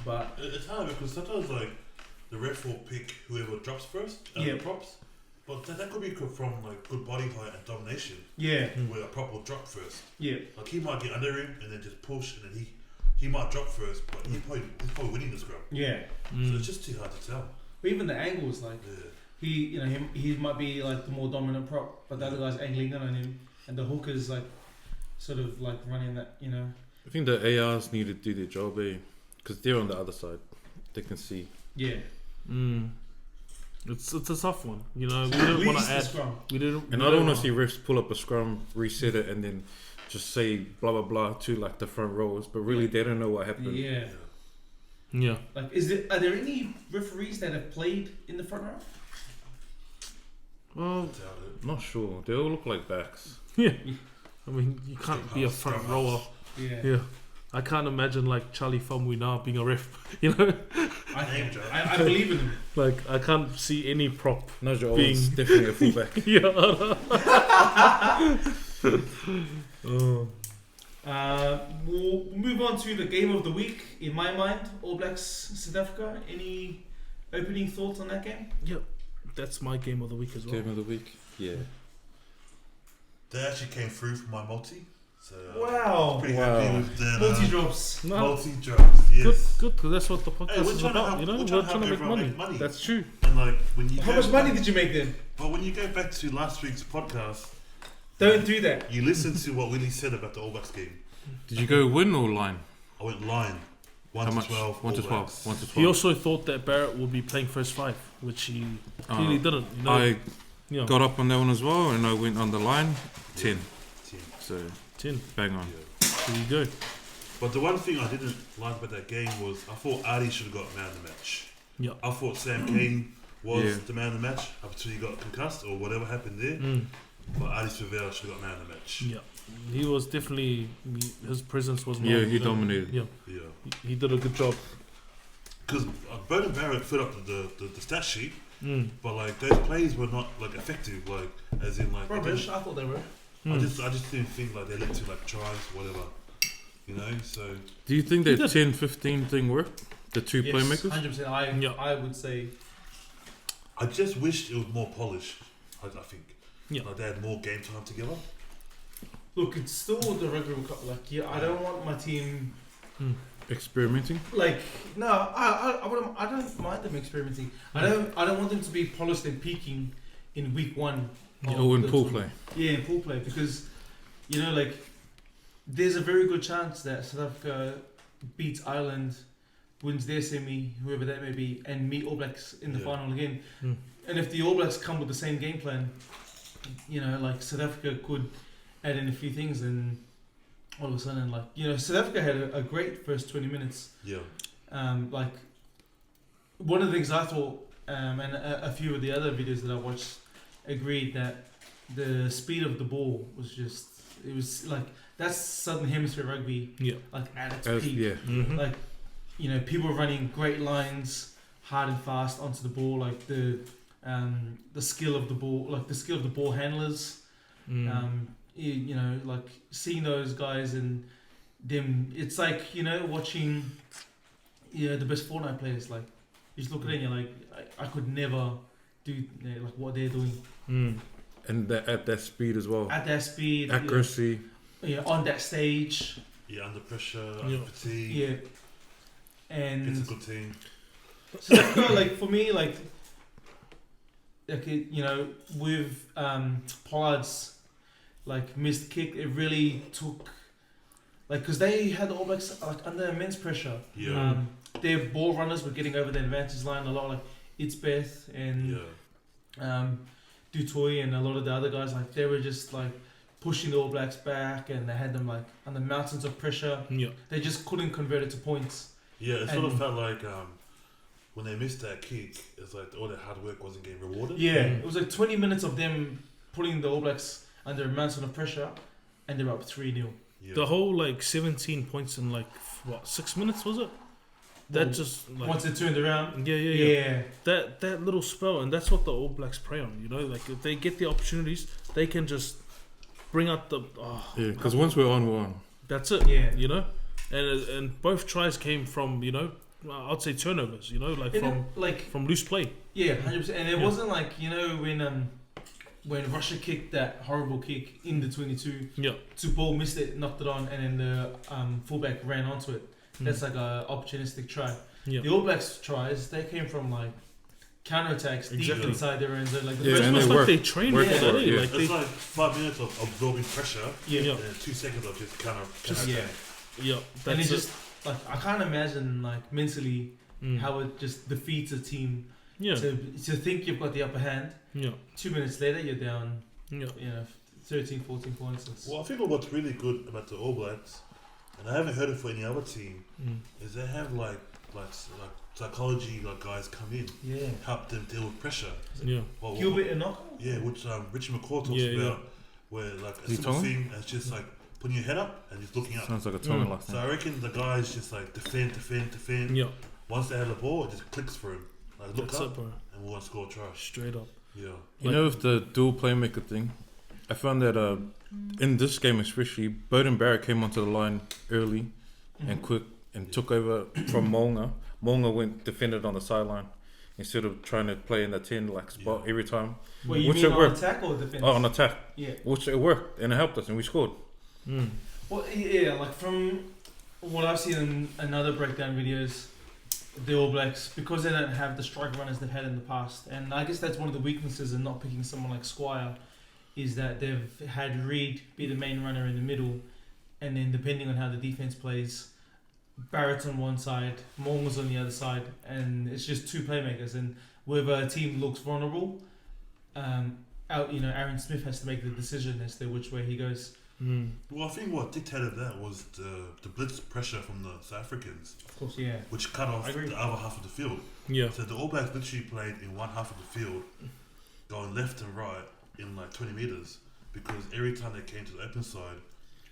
But It's hard because sometimes like the ref will pick whoever drops first, Yeah. the props, but that could be from like good body height and domination, yeah, where a prop will drop first. yeah, Like he might get under him and then just push, and then he might drop first, but he's probably winning the scrum. yeah. So it's just too hard to tell. But even the angles, like Yeah. he might be like the more dominant prop, but the other guy's angling in on him, and the hooker's like sort of like running that, I think the ARs need to do their job, because they're on the other side. They can see. yeah. It's a tough one. You know, we At didn't want least to the add. scrum. We didn't. And we I don't don't want to see refs pull up a scrum, reset it, and then just say blah blah blah to like the front rows, but really they don't know what happened. Yeah. Yeah. Like, are there any referees that have played in the front row? Well, Doubt it. Not sure. They all look like backs. yeah. I mean, you can't be a front rower. Yeah. Yeah. I can't imagine like Charlie Famui now being a ref. You know, Name drop. I believe in him. like I can't see any prop. Nigel Being- Owens definitely a fullback. Yeah. Oh. We'll move on to the game of the week. In my mind, All Blacks South Africa. Any opening thoughts on that game? Yep. That's my game of the week as well. Game of the week. Yeah. They actually came through for my multi, so Wow. pretty Wow. happy with the Multi drops. No, multi drops. good, Yes. good, because that's what the Hey, podcast we're is trying to about. help- You know, we're we're trying to trying to help make everyone money. make money. That's true. And like when you How go much money back- did you make then? But when you go back to last week's podcast, Don't do that. you listen to what Willie said about the All Blacks game. Did you go win or line? I went line. 1 How to much? 12. 1 to All 12. Blacks. 1 to 12. He also thought that Barrett would be playing first five, which he clearly didn't. You know, I you know, got up on that one as well, and I went on the line 10. Team. So 10. bang on. Yeah. There you go. But the one thing I didn't like about that game was I thought Adi should have got man of the match. Yeah. I thought Sam Kane was Yeah. the man of the match up until he got concussed or whatever happened there. But Adi Surveyor should have got man of the match. Yeah. He was definitely, his presence was Yeah, known, he you know. dominated. Yeah. Yeah. He did a good job. Because Bowden Barrett filled up the stat sheet, Mm. but like those plays were not like effective, like as in like Rubbish. I thought they were. I Mm. just didn't think like they led to like tries, whatever. You know, so Do you think He that did. 10-15 thing worked? The two Yes, playmakers? 100%. Yeah. I would say. I just wished it was more polished. I think. Yeah. Like they had more game time together. Look, it's still the Rugby World Cup. Like, yeah, I don't want my team. Experimenting? Like, no, I don't mind them experimenting. I don't want them to be polished and peaking in week one. of Oh, in the pool tournament. play. Yeah, in pool play, because like there's a very good chance that South Africa beats Ireland, wins their semi, whoever that may be, and meet All Blacks in the Yeah. final again. Mm. And if the All Blacks come with the same game plan, like South Africa could add in a few things, and all of a sudden, like South Africa had a great first 20 minutes. Yeah. Like one of the things I thought, and a few of the other videos that I watched agreed that the speed of the ball was it was like that's Southern Hemisphere rugby, Yeah. like at its As, peak. yeah. Mm-hmm. Like people running great lines, hard and fast onto the ball, like the skill of the ball, like the skill of the ball handlers. Like seeing those guys and them, it's like watching the best Fortnite players. Like you just look at it and you're like, I could never do like what they're doing Mm. And at that speed as well. at that speed. Accuracy. on that stage. Yeah, under pressure, Yeah. under fatigue. Yeah, and It's a good team. so I feel like for me, like with Pollard's like missed kick, it really took because they had the All Blacks like under immense pressure. Yeah. Their ball runners were getting over the advantage line a lot, like Itzbeth and Dutoy and a lot of the other guys. Like they were just like pushing the All Blacks back, and they had them like under mountains of pressure. Yeah. They just couldn't convert it to points. Yeah, it sort of And- felt like when they missed that kick, it's like all their hard work wasn't getting rewarded. Yeah, it was like 20 minutes of them putting the All Blacks under a mountain of pressure, and they're up 3-0. Yeah. The whole like 17 points in like what 6 minutes was it? That Well, just like Once it turned around, yeah. That little spell, and that's what the All Blacks prey on. You know, like if they get the opportunities, they can just bring out the. Yeah, because once we're on. That's it. Yeah. You know, and both tries came from I'd say turnovers. You know, like And from then, like from loose play. yeah, 100%. And it Yeah. wasn't like when Russia kicked that horrible kick in the 22, Yeah. Tupou missed it, knocked it on, and then the fullback ran onto it. That's like a opportunistic try. Yeah. The All Blacks tries, they came from like counterattacks deep Exactly. inside their own zone. Like the Yeah, first and one, It's they like work- they train work for for that. it, eh? yeah. Like It's they, like 5 minutes of absorbing pressure, yeah, Yeah. and then 2 seconds of just kind of yeah. yeah. And That's it's it. just like I can't imagine like mentally Mm. how it just defeats a team Yeah. to think you've got the upper hand. Yeah. 2 minutes later, you're down, Yeah. 13, 14 points. Well, I think what's really good about the All Blacks, and I haven't heard it for any other team, is they have like psychology guys come in, Yeah. help them deal with pressure. Yeah. Well, Gilbert and Knock. yeah, which Richie McCaw talks Yeah, about, where like a You simple Tongan? thing is just like putting your head up and just looking up. Sounds like a Tongan Mm. last So name. I reckon the guys just like defend. Yeah. Once they have the ball, it just clicks for him. Like look That's up it, bro. and we'll score a try. Straight up. Yeah. You know, with the dual playmaker thing, I found that in this game especially, Bowden Barrett came onto the line early and quick and took over from Monga. Monga went defended on the sideline instead of trying to play in the 10 spot every time. Well, you Which mean it on worked. attack or defense? Oh, on attack, Yeah. which it worked and it helped us and we scored. Mm. Well, yeah, like from what I've seen in other breakdown videos, the All Blacks, because they don't have the strike runners they've had in the past, and I guess that's one of the weaknesses in not picking someone like Squire, is that they've had Reed be the main runner in the middle, and then depending on how the defense plays, Barrett's on one side, Monga's on the other side, and it's just two playmakers. And wherever a team looks vulnerable, Aaron Smith has to make the decision as to which way he goes. Mm. Well, I think what dictated that was the blitz pressure from the South Africans, Of course, yeah. which cut off I agree. the other half of the field. Yeah. So the All Blacks literally played in one half of the field, going left and right in like 20 meters, because every time they came to the open side,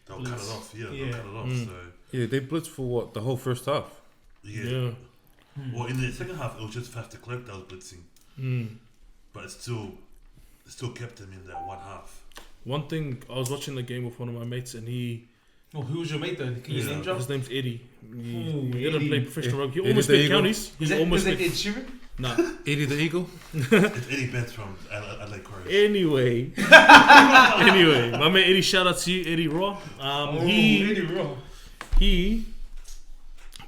they'll cut it Blitz. off. Yeah, Yeah. they'll cut it off. Mm. So Yeah, they blitzed for what, the whole first half? yeah. Yeah. Well, in the second half, it was just Faf de Klerk that was blitzing, Mm. but it still kept them in that one half. One thing, I was watching the game with one of my mates, and he, Oh, who was your mate though? Can you name drop? his name's Eddie. He Ooh, didn't Eddie. play professional rugby. He Eddie almost the made Eagle. counties. He Is that almost Ed made. Sheeran? Nah. Eddie the Eagle? It's Eddie Betts from Adelaide Crows. Anyway, my mate Eddie, shout out to you, Eddie Raw. He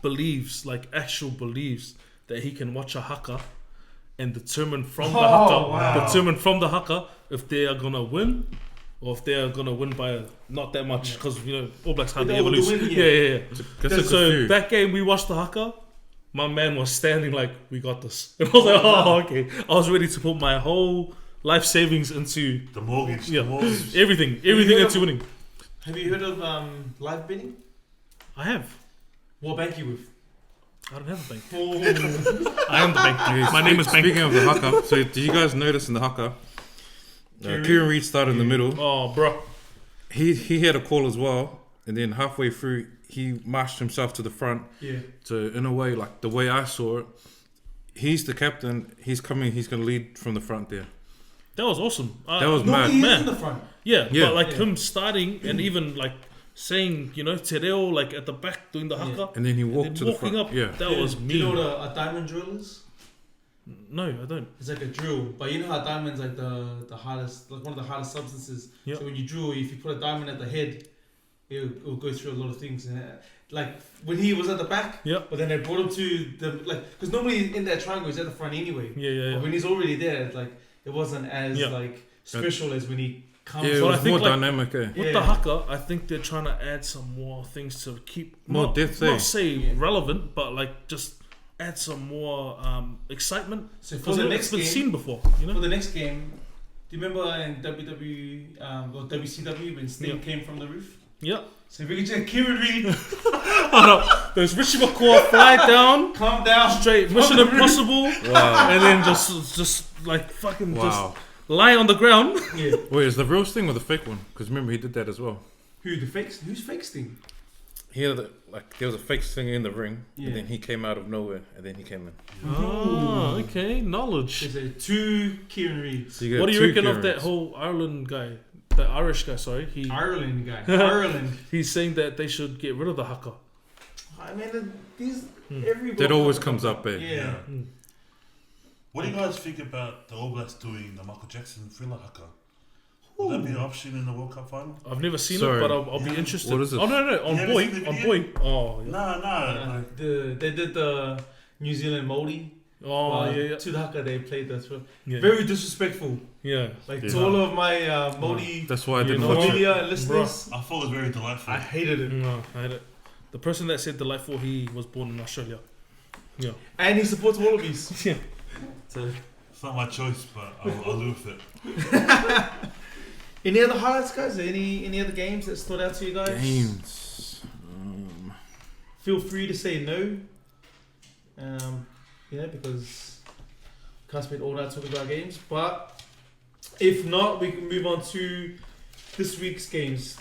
believes, actual believes, that he can watch a haka and determine from the haka if they are gonna win or if they are gonna win by not that much, because All Blacks hardly They ever all lose. win, Yeah. That's a So few. that game we watched the haka. My man was standing like, we got this. And I was like, oh, okay. I was ready to put my whole life savings into The mortgage. Yeah. The mortgage. everything heard into of- winning. Have you heard of live bidding? I have. What bank you with? I don't have a bank. Oh, I am the bank. My name is Bank. Speaking of the haka, so did you guys notice in the haka, Kieran Reid started in the middle. Oh, bro. He had a call as well, and then halfway through he marched himself to the front. yeah. So in a way, like the way I saw it, he's the captain. He's coming. He's gonna lead from the front there. That was awesome. That was No, mad. he is man. in the front. Yeah, Yeah. but him starting and even saying, Te Reo, at the back doing the haka. And then he and walked then to the walking front. up. Yeah. That was Do me. you know what a diamond drill is? No, I don't. It's like a drill, but you know how diamond's like the hardest, like one of the hardest substances. Yeah. So when you drill, if you put a diamond at the head, He'll go through a lot of things, and like when he was at the back, Yep. but then they brought him to the because normally in that triangle he's at the front anyway. Yeah. But when he's already there, like it wasn't as Yeah. like special as when he comes. Yeah, it So I was think, more like, dynamic. With Yeah. the haka, I think they're trying to add some more things to keep More depth, eh? Not say Yeah. relevant, but like just add some more excitement. So for Because the it's next been game, seen before, you for know. the next game, do you remember in WWE or WCW when Sting Yeah. came from the roof? Yeah. So if we can check Kieran Reid, There's Richie McCaw fly down, calm down. straight Mission Impossible, Wow. and then just like fucking Wow. just lie on the ground. Yeah. Wait, is the real Sting or the fake one? Because remember he did that as well. Who's fake Sting? He had there was a fake Sting in the ring, Yeah. and then he came out of nowhere, and then he came in. Oh, okay, knowledge. There's a two Kieran Reids. So you What got do you two reckon of that Kierans. whole Ireland guy, the Irish guy? Sorry, Ireland guy. Ireland. he's saying that they should get rid of the haka. I mean, these Hmm. every That World always Cup- comes up, eh? Yeah. What do you guys think about the All Blacks doing the Michael Jackson Thriller haka? Would that be an option in the World Cup final? I've never seen Sorry. it, but I'll be Yeah. interested. What is it? Oh no, You on haven't boy, seen the on video? boy. Oh, yeah. No. They did the New Zealand Moldy. Oh yeah, To the haka they played that. yeah. Very disrespectful. Yeah. Like Yeah. to all of my Moldy That's why I You didn't know watch what? it. familiar and listeners. I thought it was very delightful. I hated it. No, I had it. The person that said delightful, he was born in Australia. Yeah. And he supports Wallabies. Yeah. So, It's not my choice, but I'll live with it. any other highlights, guys? Any other games that stood out to you guys? Games. Feel free to say no. Because can't spend all night talking about games. But if not, we can move on to this week's games.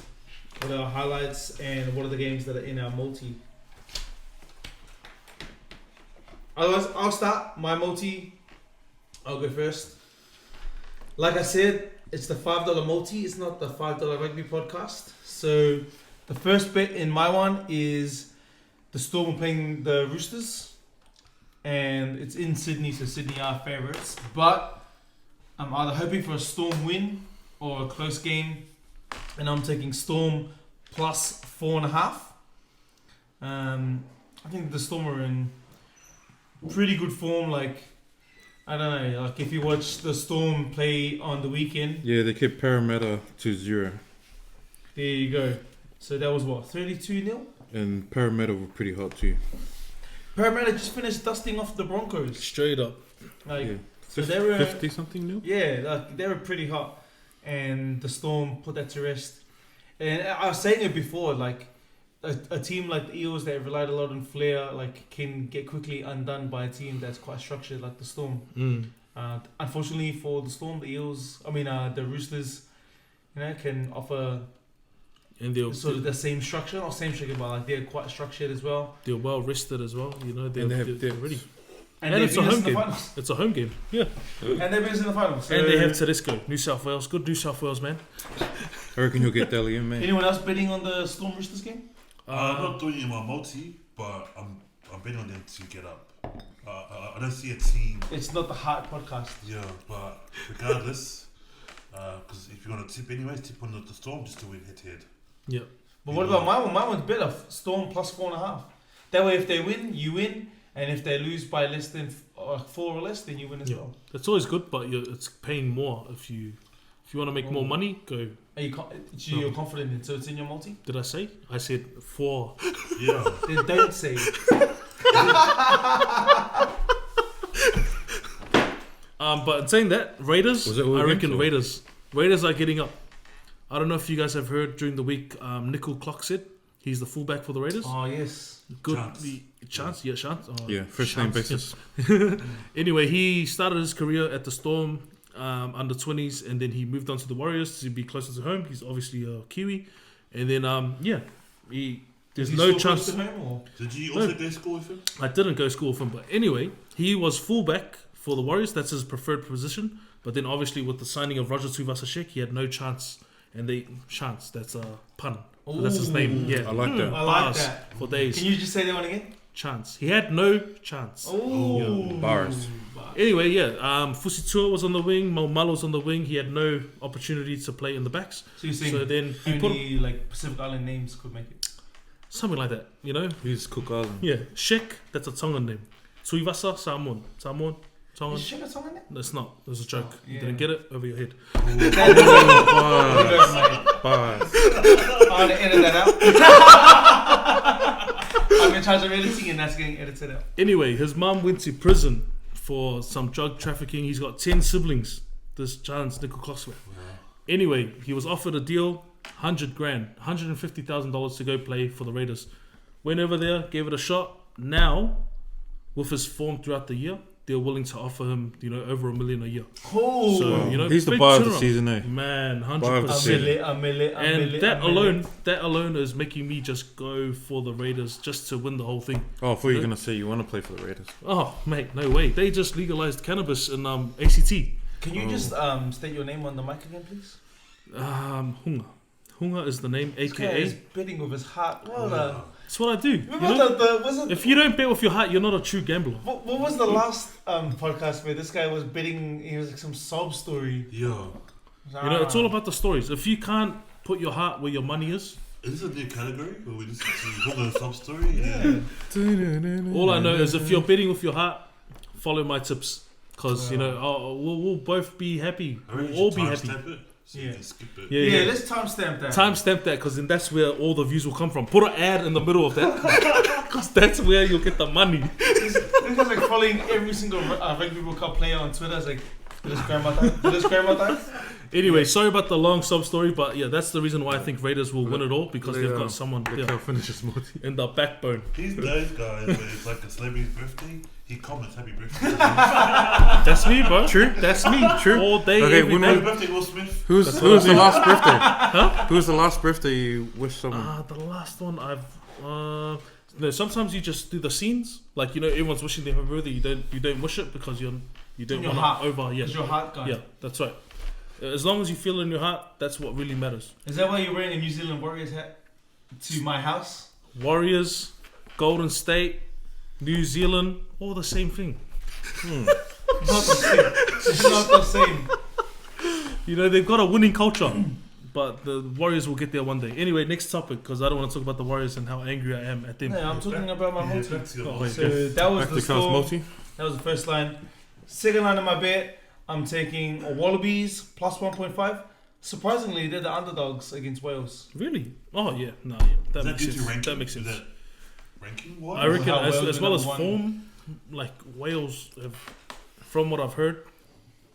What are our highlights and what are the games that are in our multi? Otherwise, I'll start my multi. I'll go first. Like I said, it's the $5 multi. It's not the $5 rugby podcast. So the first bet in my one is the Storm are playing the Roosters, and it's in Sydney, so Sydney are favourites. But I'm either hoping for a Storm win or a close game, and I'm taking Storm plus 4.5. I think the Storm are in pretty good form. Like, I don't know, like if you watch the Storm play on the weekend, Yeah, they kept Parramatta to 0, there you go. So that was what, 32-0? and Parramatta were pretty hot too. Parramatta just finished dusting off the Broncos. Straight up. Like, Yeah. so they were 50 something new. Yeah, like they were pretty hot, and the Storm put that to rest. And I was saying it before, like a team like the Eels that relied a lot on flair, like can get quickly undone by a team that's quite structured like the Storm. Unfortunately for the Storm, the Roosters, can offer And they're sort of the same structure, not same structure, but like they're quite structured as well. well rested as well. You know, they're, And they have they're depth. ready. And, And they've it's a beat us home in the game. finals. It's a home game. Yeah. And they've been in the finals. So And they have Tedesco, New South Wales. Good New South Wales, man. I reckon he'll get Dally in, man. Anyone else betting on the Storm Roosters game? I'm not doing it in my multi, but I'm betting on them to get up. I don't see a team. It's not the Heart podcast. Yeah, but regardless, because if you're gonna tip anyways, tip on the Storm just to win head-to-head. Yeah. But what about my one? My one's better. Storm plus 4.5. That way, if they win, you win, and if they lose by less than 4 or less, then you win as Yeah. well. That's always good, but it's paying more if you want to make more money. Go. Are you you're confident in? So it's in your multi. Did I say? I said 4. Yeah. Then don't say. But in saying that, Raiders. Was it all I against reckon or? Raiders are getting up. I don't know if you guys have heard during the week. Nickel Clock said he's the fullback for the Raiders. Oh yes. Good Chance. Chance. Oh, Yeah, first name Chance. basis. Anyway, he started his career at the Storm under 20s, and then he moved on to the Warriors to be closer to home. He's obviously a Kiwi, and then there's Is he no still close chance. to home, or? Did you also go to school with him? I didn't go to school with him, but anyway, he was fullback for the Warriors. That's his preferred position. But then obviously with the signing of Roger Tuvasashek, he had no chance. And that's a pun. So that's his name. Yeah. I like that. I like Bars that. for days. Can you just say that one again? chance. He had no chance. Oh, Bars. Anyway, Fusitua was on the wing, Maumalo was on the wing. He had no opportunity to play in the backs. So you're saying So then he put only like Pacific Island names could make it? something like that, you know? He's Cook Island. Yeah, Shek, that's a Tongan name. Tuivasa, Samoan, Tongan. Is Shaka Tongan there? That's not. That's a joke. Oh, You yeah. didn't get it? Over your head. Bars. Bars. I'm gonna edit that out. I'm in charge of editing and that's getting edited out. Anyway, his mum went to prison for some drug trafficking. He's got 10 siblings. This Chance Nickel Coswell. Anyway, he was offered a deal, $100,000, $150,000 to go play for the Raiders. Went over there, gave it a shot. Now, with his form throughout the year, they're willing to offer him, over $1 million a year. Oh, So, He's the big buy of the turnaround. season, eh? Man, Buy of the 100%. season. And that alone is making me just go for the Raiders just to win the whole thing. Oh, I thought you were going to say you want to play for the Raiders. Oh, mate, no way. They just legalized cannabis in ACT. Can you just state your name on the mic again, please? Hunga. Hunga is the name, This guy is aka. betting with his heart. That's what I do. If If you don't bet with your heart, you're not a true gambler. what was the last podcast where this guy was betting? He was like some sob story. Yeah. It's all about the stories. If you can't put your heart where your money is, Is this a new category where we listen to Hunga sub story? Yeah. all I know is if you're betting with your heart, follow my tips. Because, we'll both be happy. I reckon We'll you all should be happy. timestamp it so you Yeah. can skip it. Yeah. Let's timestamp that. Timestamp that because then that's where all the views will come from. Put an ad in the middle of that because that's where you'll get the money. This guy's like following every single Rugby World Cup player on Twitter. It's like, did this grandma time? Anyway, sorry about the long sub story, but yeah, that's the reason why I think Raiders will win it all because they've got someone Finishes multi. in the backbone. He's those guys where it's like a celebrity's birthday, he comments happy birthday. That's me, bro. True. That's me. True. All day, Okay, every we day. know- Happy birthday, Will Smith. Who's the last birthday? Who's the last birthday you wish someone? The last one I've. No, sometimes you just do the scenes. Like everyone's wishing them happy birthday. You don't wish it because you don't your want heart. to over. Yeah, Is your heart guy? yeah, that's right. As long as you feel it in your heart, that's what really matters. Is that why you're wearing a New Zealand Warriors hat to my house? Warriors, Golden State, New Zealand, all the same thing. Not the same. It's not the same. They've got a winning culture, but the Warriors will get there one day. Anyway, next topic, because I don't want to talk about the Warriors and how angry I am at them. No, I'm talking about my multi. Back to your Oh, multi. So that was Back the to Carl's score. multi. That was the first line. Second line of my bet, I'm taking Wallabies plus 1.5. Surprisingly, they're the underdogs against Wales. Really? Oh yeah, no, yeah, that Is makes due to sense. ranking? That makes Is sense. that ranking wise? I reckon How as Wales well are as number form, like Wales, have, from what I've heard,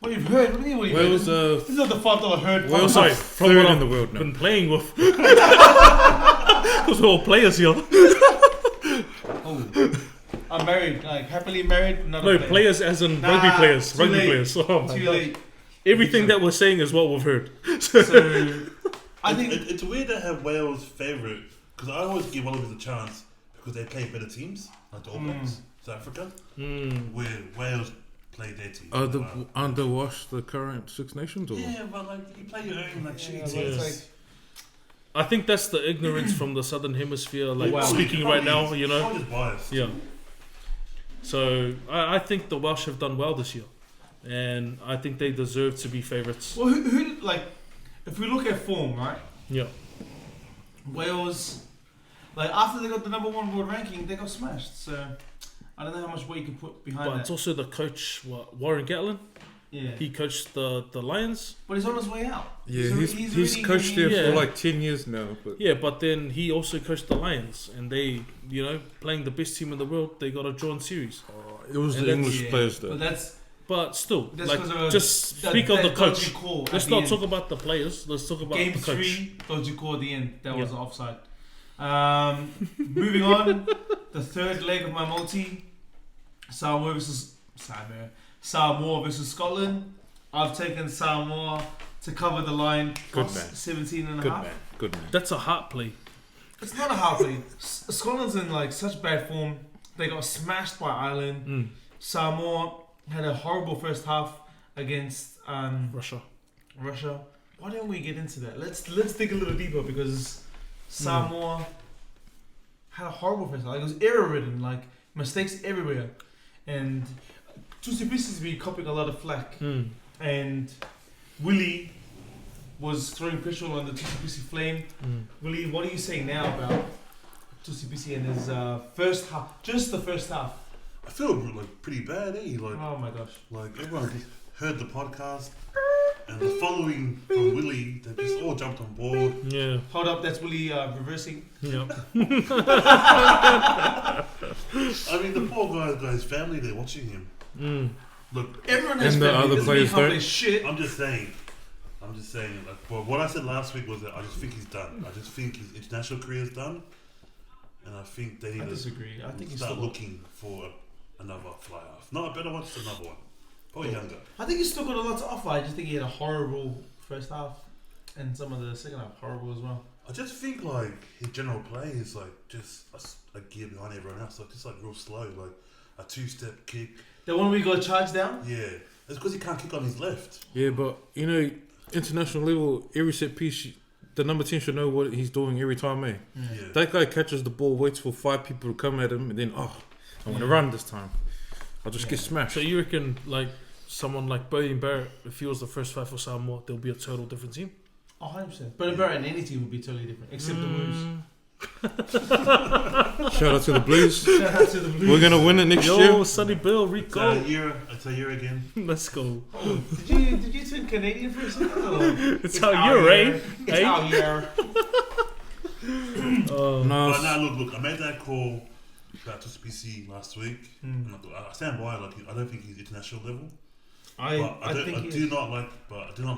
What you've heard? What do you mean what you've Wales, heard? This is not the $5 herd. Wales sorry, are from third what in I've the world now. been playing with. Because we're all players here. Oh. I'm married, like happily married. Not No, a player. players as in Nah, rugby players. too Rugby late. players. Oh my Too God. late. Everything that we're saying is what we've heard. So I think It's weird to have Wales favourite because I always give Wallabies a chance because they play better teams like the All Blacks, South Africa, where Wales play their team. Are the underwash the current Six Nations or? Yeah, but like you play your own like shitty yeah, but teams. it's like, I think that's the ignorance from the Southern Hemisphere, like Wow. speaking right now, I'm just biased. Yeah. So I think the Welsh have done well this year, and I think they deserve to be favourites. well, who like if we look at form, right? Yeah. Wales, like after they got the number 1 world ranking, they got smashed. So I don't know how much weight you can put behind But that. it's also the coach, Warren Gatlin. Yeah, He coached the Lions. but he's on his way out. Yeah, So he's already coached getting- there Yeah. for like 10 years now. But Yeah, but then he also coached the Lions, and they, playing the best team in the world, they got a drawn series. it was And the that's- English Yeah, players but though. that's But still, That's like, 'cause of a- just that, speak of that the coach. dodgy call Let's at not the talk end. about the players. Let's talk about Game the coach. 3, dodgy call at the end. That was Yeah. offside. Moving on, the third leg of my multi, Samoa versus Scotland. I've taken Samoa to cover the line Good plus man. 17 and a Good half. man, good man. That's a heart play. It's not a half play. Scotland's in like such bad form. They got smashed by Ireland. Samoa had a horrible first half against Russia. Why don't we get into that? Let's dig a little deeper because Samoa had a horrible first half. Like, it was error-ridden, like mistakes everywhere, and Tusipisi be copying a lot of flack, and Willie was throwing pressure on the Tusipisi flame. Willie, what are you saying now about Tusipisi and his first half? Just the first half. I feel like pretty bad, eh? Like, Oh my gosh. like everyone heard the podcast, and the following from Willie, they just all jumped on board. Yeah. Hold up, that's Willie reversing. Yeah. I mean, the poor guy's family, they're watching him. Look, Everyone has And the family, other doesn't players mean can't don't. play shit. I'm just saying, like, well, what I said last week was that I just think he's done. I just think his international career is done, and I think they I need to disagree. I think he's start still. looking for another fly half. Not a better one, just another one. Probably younger. I think he's still got a lot to offer. I just think he had a horrible first half, and some of the second half horrible as well. I just think like his general play is like just a gear behind everyone else, like just like real slow, like a two-step kick. The one we got charged down. Yeah, it's because he can't kick on his left. Yeah, but you know, international level, every set piece, the number 10 should know what he's doing every time, eh? Yeah. That guy catches the ball, waits for 5 people to come at him, and then, I'm going to run this time. I'll just get smashed. So you reckon, like, someone like Bodie Barrett, if he was the first five for Samoa, there'll be a total different team? 100%. But Barrett and any team would be totally different, except the Blues. Shout out to the Blues. Shout out to the Blues. We're going to win it next Yo, year. Sonny Bill, It's Rico. a year again. Let's go. Oh, did you turn Canadian for a second? Or? It's our year, eh? It's Eh? our year. No, But now look, I made that call about to SPC last week. And I stand by, like, I don't think he's international level. I I do not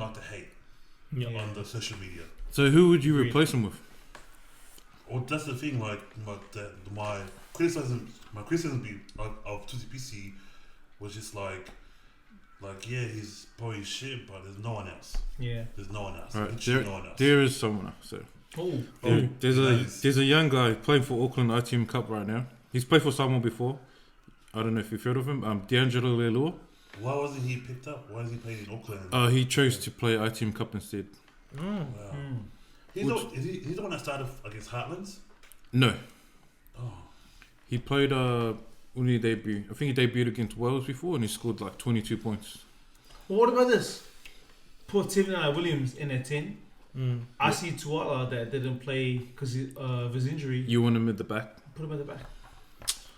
like the hate Yeah. Yeah. on the social media. so who would you replace him with? Or that's the thing, like my criticism of Tusi PC was just like yeah, he's probably shit, but there's no one else. Yeah. There's no one else. Right, Literally no one else. there is someone else. So. Oh. There's a young guy playing for Auckland ITM Cup right now. He's played for Samoa before. I don't know if you've heard of him. D'Angelo Leilua. Why wasn't he picked up? Why is he playing in Auckland? He chose to play ITM Cup instead. Wow. He's the one that started against Heartlands? No, Oh. he played. When did he debut? I think he debuted against Wales before, and he scored like 22 points. Well, what about this? Poor Tivna Williams in at 10. I see Tuala that didn't play because of his injury. You want him at the back? Put him at the back.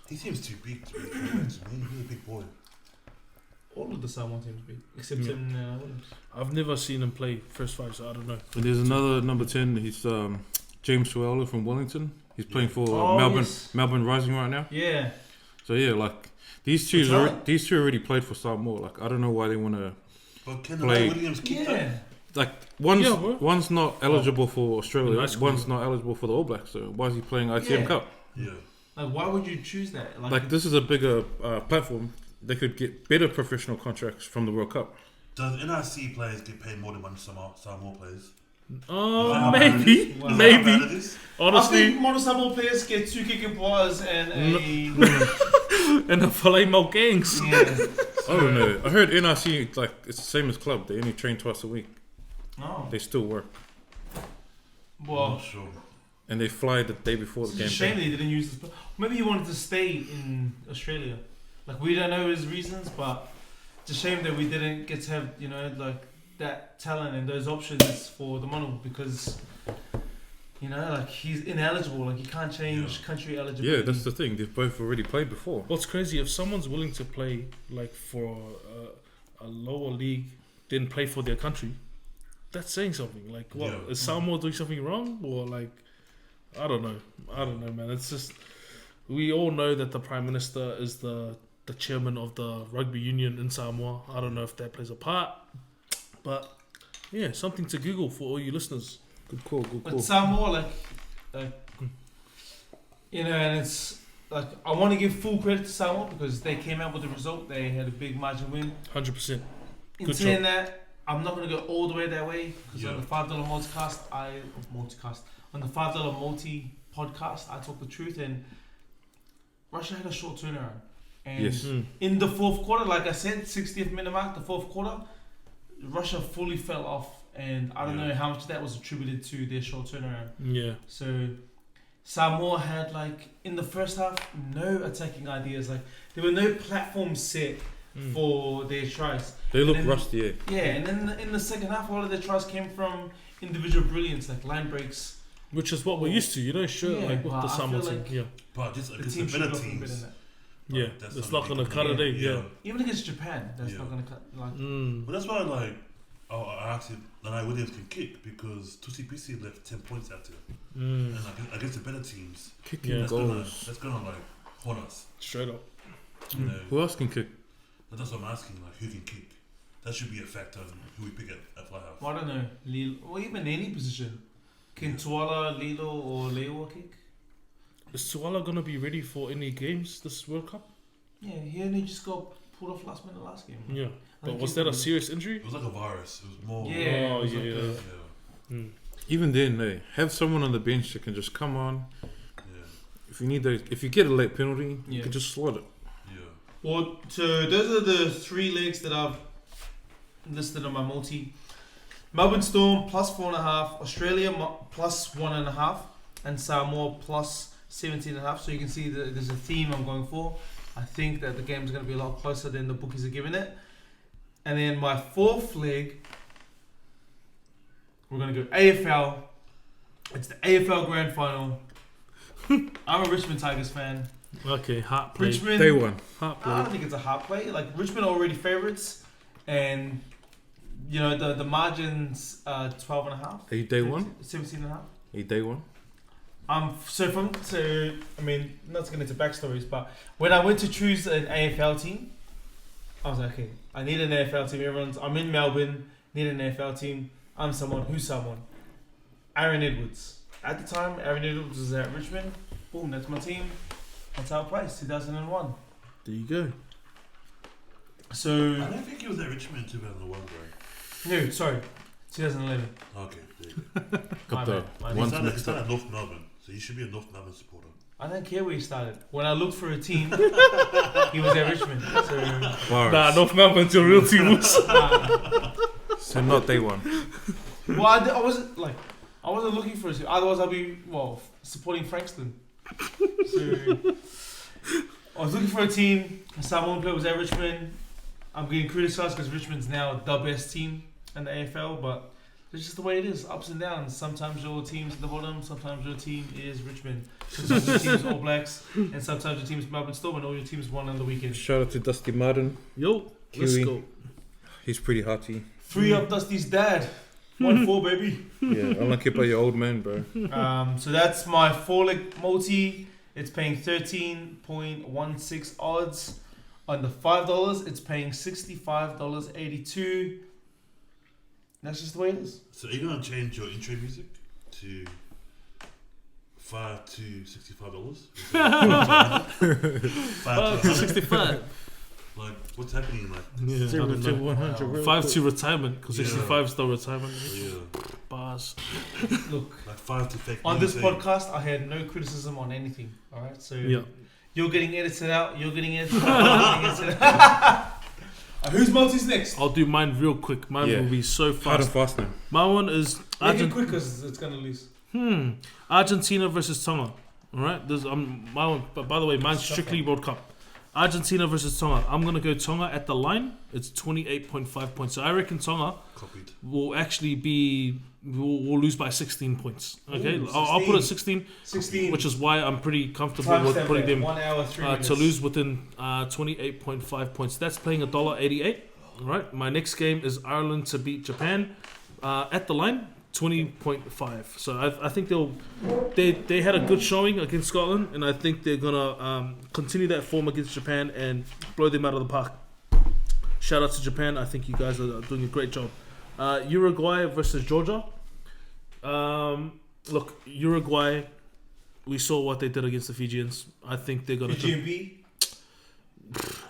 He seems too big to be forward to me. He's a big boy. All of the Samoan teams big, except Yeah. Tivna Williams. I've never seen him play first five, so I don't know. And there's another number 10. He's James Suella from Wellington. He's playing for Oh, Melbourne yes. Melbourne Rising right now. Yeah. So yeah, like these two already played for Samoa. Like I don't know why they want to. But can Play- Williams keep that? Yeah. Like one's Yeah, bro. one's not eligible for Australia. Nice school. One's not eligible for the All Blacks. So why is he playing ITM Yeah. Cup? Yeah. Like, why would you choose that? Like this is a bigger platform. They could get better professional contracts from the World Cup. Does NRC players get paid more than Samoa players? Maybe. Wow. Maybe. How bad it is? I Honestly. think Mono Samoa players get 2 kicking balls and a. And the filet mo gangs. Yeah. I don't know. I heard NRC like it's the same as club. They only train twice a week. No. They still work I'm Well, not sure. and they fly the day before it's the a game. shame they didn't use this. Maybe he wanted to stay in Australia. Like, we don't know his reasons, but it's a shame that we didn't get to have, you know, like that talent and those options for the Mono because, you know, like he's ineligible. Like, he can't change country eligibility. Yeah, that's the thing. They've both already played before. What's crazy, if someone's willing to play like for a lower league, then play for their country, that's saying something. Like, what Yeah. is Samoa doing something wrong, or like, I don't know, man. It's just we all know that the Prime Minister is the chairman of the rugby union in Samoa. I don't know if that plays a part, but yeah, something to Google for all you listeners. Good call. Good But call. Samoa, like, you know, and it's like I want to give full credit to Samoa because they came out with the result. They had a big margin win. 100%. In Good saying that, I'm not going to go all the way that way because Yeah. on the $5 on the $5 multi podcast, I talk the truth, and Russia had a short turnaround. And Yes. in the fourth quarter, like I said, 60th minute mark, the fourth quarter, Russia fully fell off, and I don't know how much that was attributed to their short turnaround. Yeah. So Samoa had like in the first half no attacking ideas. Like there were no platforms set for their tries. They look then- rusty, eh? Yeah, and then in the second half, a lot of their tries came from individual brilliance, like line breaks. Which is what we're used to, you know, sure, Yeah, like with well, the I Samoa feel team. like yeah. But just The against team the should better look better than teams. that. Yeah, that's it's something not gonna they cut can it, do. yeah. Even against Japan, that's Yeah. not gonna cut. Like, But that's why I asked if Lanai Williams can kick because Tusi left 10 points out there. And like, against the better teams, Kicking Yeah. goals. that's gonna like haunt us. Straight up. You know, Who else can kick? that's what I'm asking. Like, who can kick? That should be a factor in who we pick at fly half. well, I don't know, Lilo, or even any position. Can Tuala, Lilo, or Lewa kick? Is Tuala gonna be ready for any games this World Cup? Yeah, he only just got pulled off last minute last game. Yeah. I But think was he's that a gonna be- serious injury? It was like a virus. It was more. Yeah. Oh, it was yeah, like yeah. Yeah. Mm. Even then, eh, have someone on the bench that can just come on. Yeah. If you need those, if you get a late penalty, Yeah. you can just slot it. Yeah. Well, so those are the 3 legs that I've listed on my multi. Melbourne Storm plus 4.5, Australia plus 1.5, and Samoa plus 17.5. So you can see that there's a theme I'm going for. I think that the game's going to be a lot closer than the bookies are giving it. And then my 4th leg, we're going to go AFL. It's the AFL Grand Final. I'm a Richmond Tigers fan. Okay, heart play. Richmond. Day one. Heart I play. don't think it's a hard play. Like Richmond are already favourites, and you know the margins 12.5. Are you day one? 17.5. Are you day one? So I mean, not to get into backstories, but when I went to choose an AFL team, I was like, okay, I need an AFL team. I'm in Melbourne, need an AFL team. I'm someone. Who's someone? Aaron Edwards. At the time, Aaron Edwards was at Richmond. Boom, that's my team. That's how it plays. 2001. There you go. So I don't think he was at Richmond in 2001, bro. no, sorry, 2011. Okay. There you go. My Got the bad, my He one bad. started mixed up. at North Melbourne, so you should be a North Melbourne supporter. I don't care where he started. When I looked for a team, he was at Richmond. So, Bars. Nah, North Melbourne's your real team. Was. So not day one. well, I wasn't looking for a team. Otherwise, I'd be supporting Frankston. So I was looking for a team. Someone player was at Richmond. I'm getting criticised because Richmond's now the best team in the AFL, but it's just the way it is. Ups and downs. Sometimes your team's at the bottom. Sometimes your team is Richmond. Sometimes your team's All Blacks, and sometimes your team's Melbourne Storm, and all your teams won on the weekend. Shout out to Dusty Martin. Yo, let's Kiwi. go. He's pretty hearty. Free up Dusty's dad. 1-4, baby. Yeah, I like it by your old man, bro. So that's my 4-leg multi. It's paying 13.16 odds. On the $5, it's paying $65.82. That's just the way it is. So are you gonna change your intro music to $5 to $65? $5 to 65. Like, what's happening? Like, Yeah, I 0 don't to know. 100. real 5 quick. to retirement, because Yeah. 65 is still retirement. yeah, Bars. Look, like 5 to fake. on this music. podcast, I had no criticism on anything. All right, so Yeah. you're getting edited out. You're getting edited out. I'm getting edited out. Whose multi's next? I'll do mine real quick. Mine Yeah. will be so Hard and fast. fast now. My one is Make it quick because it's gonna lose. Argentina versus Tonga. All right, there's my one. But by the way, mine's strictly World Cup. Argentina versus Tonga. I'm gonna go Tonga at the line. It's 28.5 points. So I reckon Tonga Copied. will actually be will lose by 16 points. Okay, Ooh, I'll put it 16, 16. which is why I'm pretty comfortable Timestamp with putting that. them 1 hour 3 minutes. to lose within 28.5 points. That's playing $1.88. All right. My next game is Ireland to beat Japan at the line. 20.5. So I think they had a good showing against Scotland, and I think they're gonna continue that form against Japan and blow them out of the park. Shout out to Japan. I think you guys are doing a great job. Uruguay versus Georgia. Look, Uruguay. We saw what they did against the Fijians. I think they're gonna. GMB.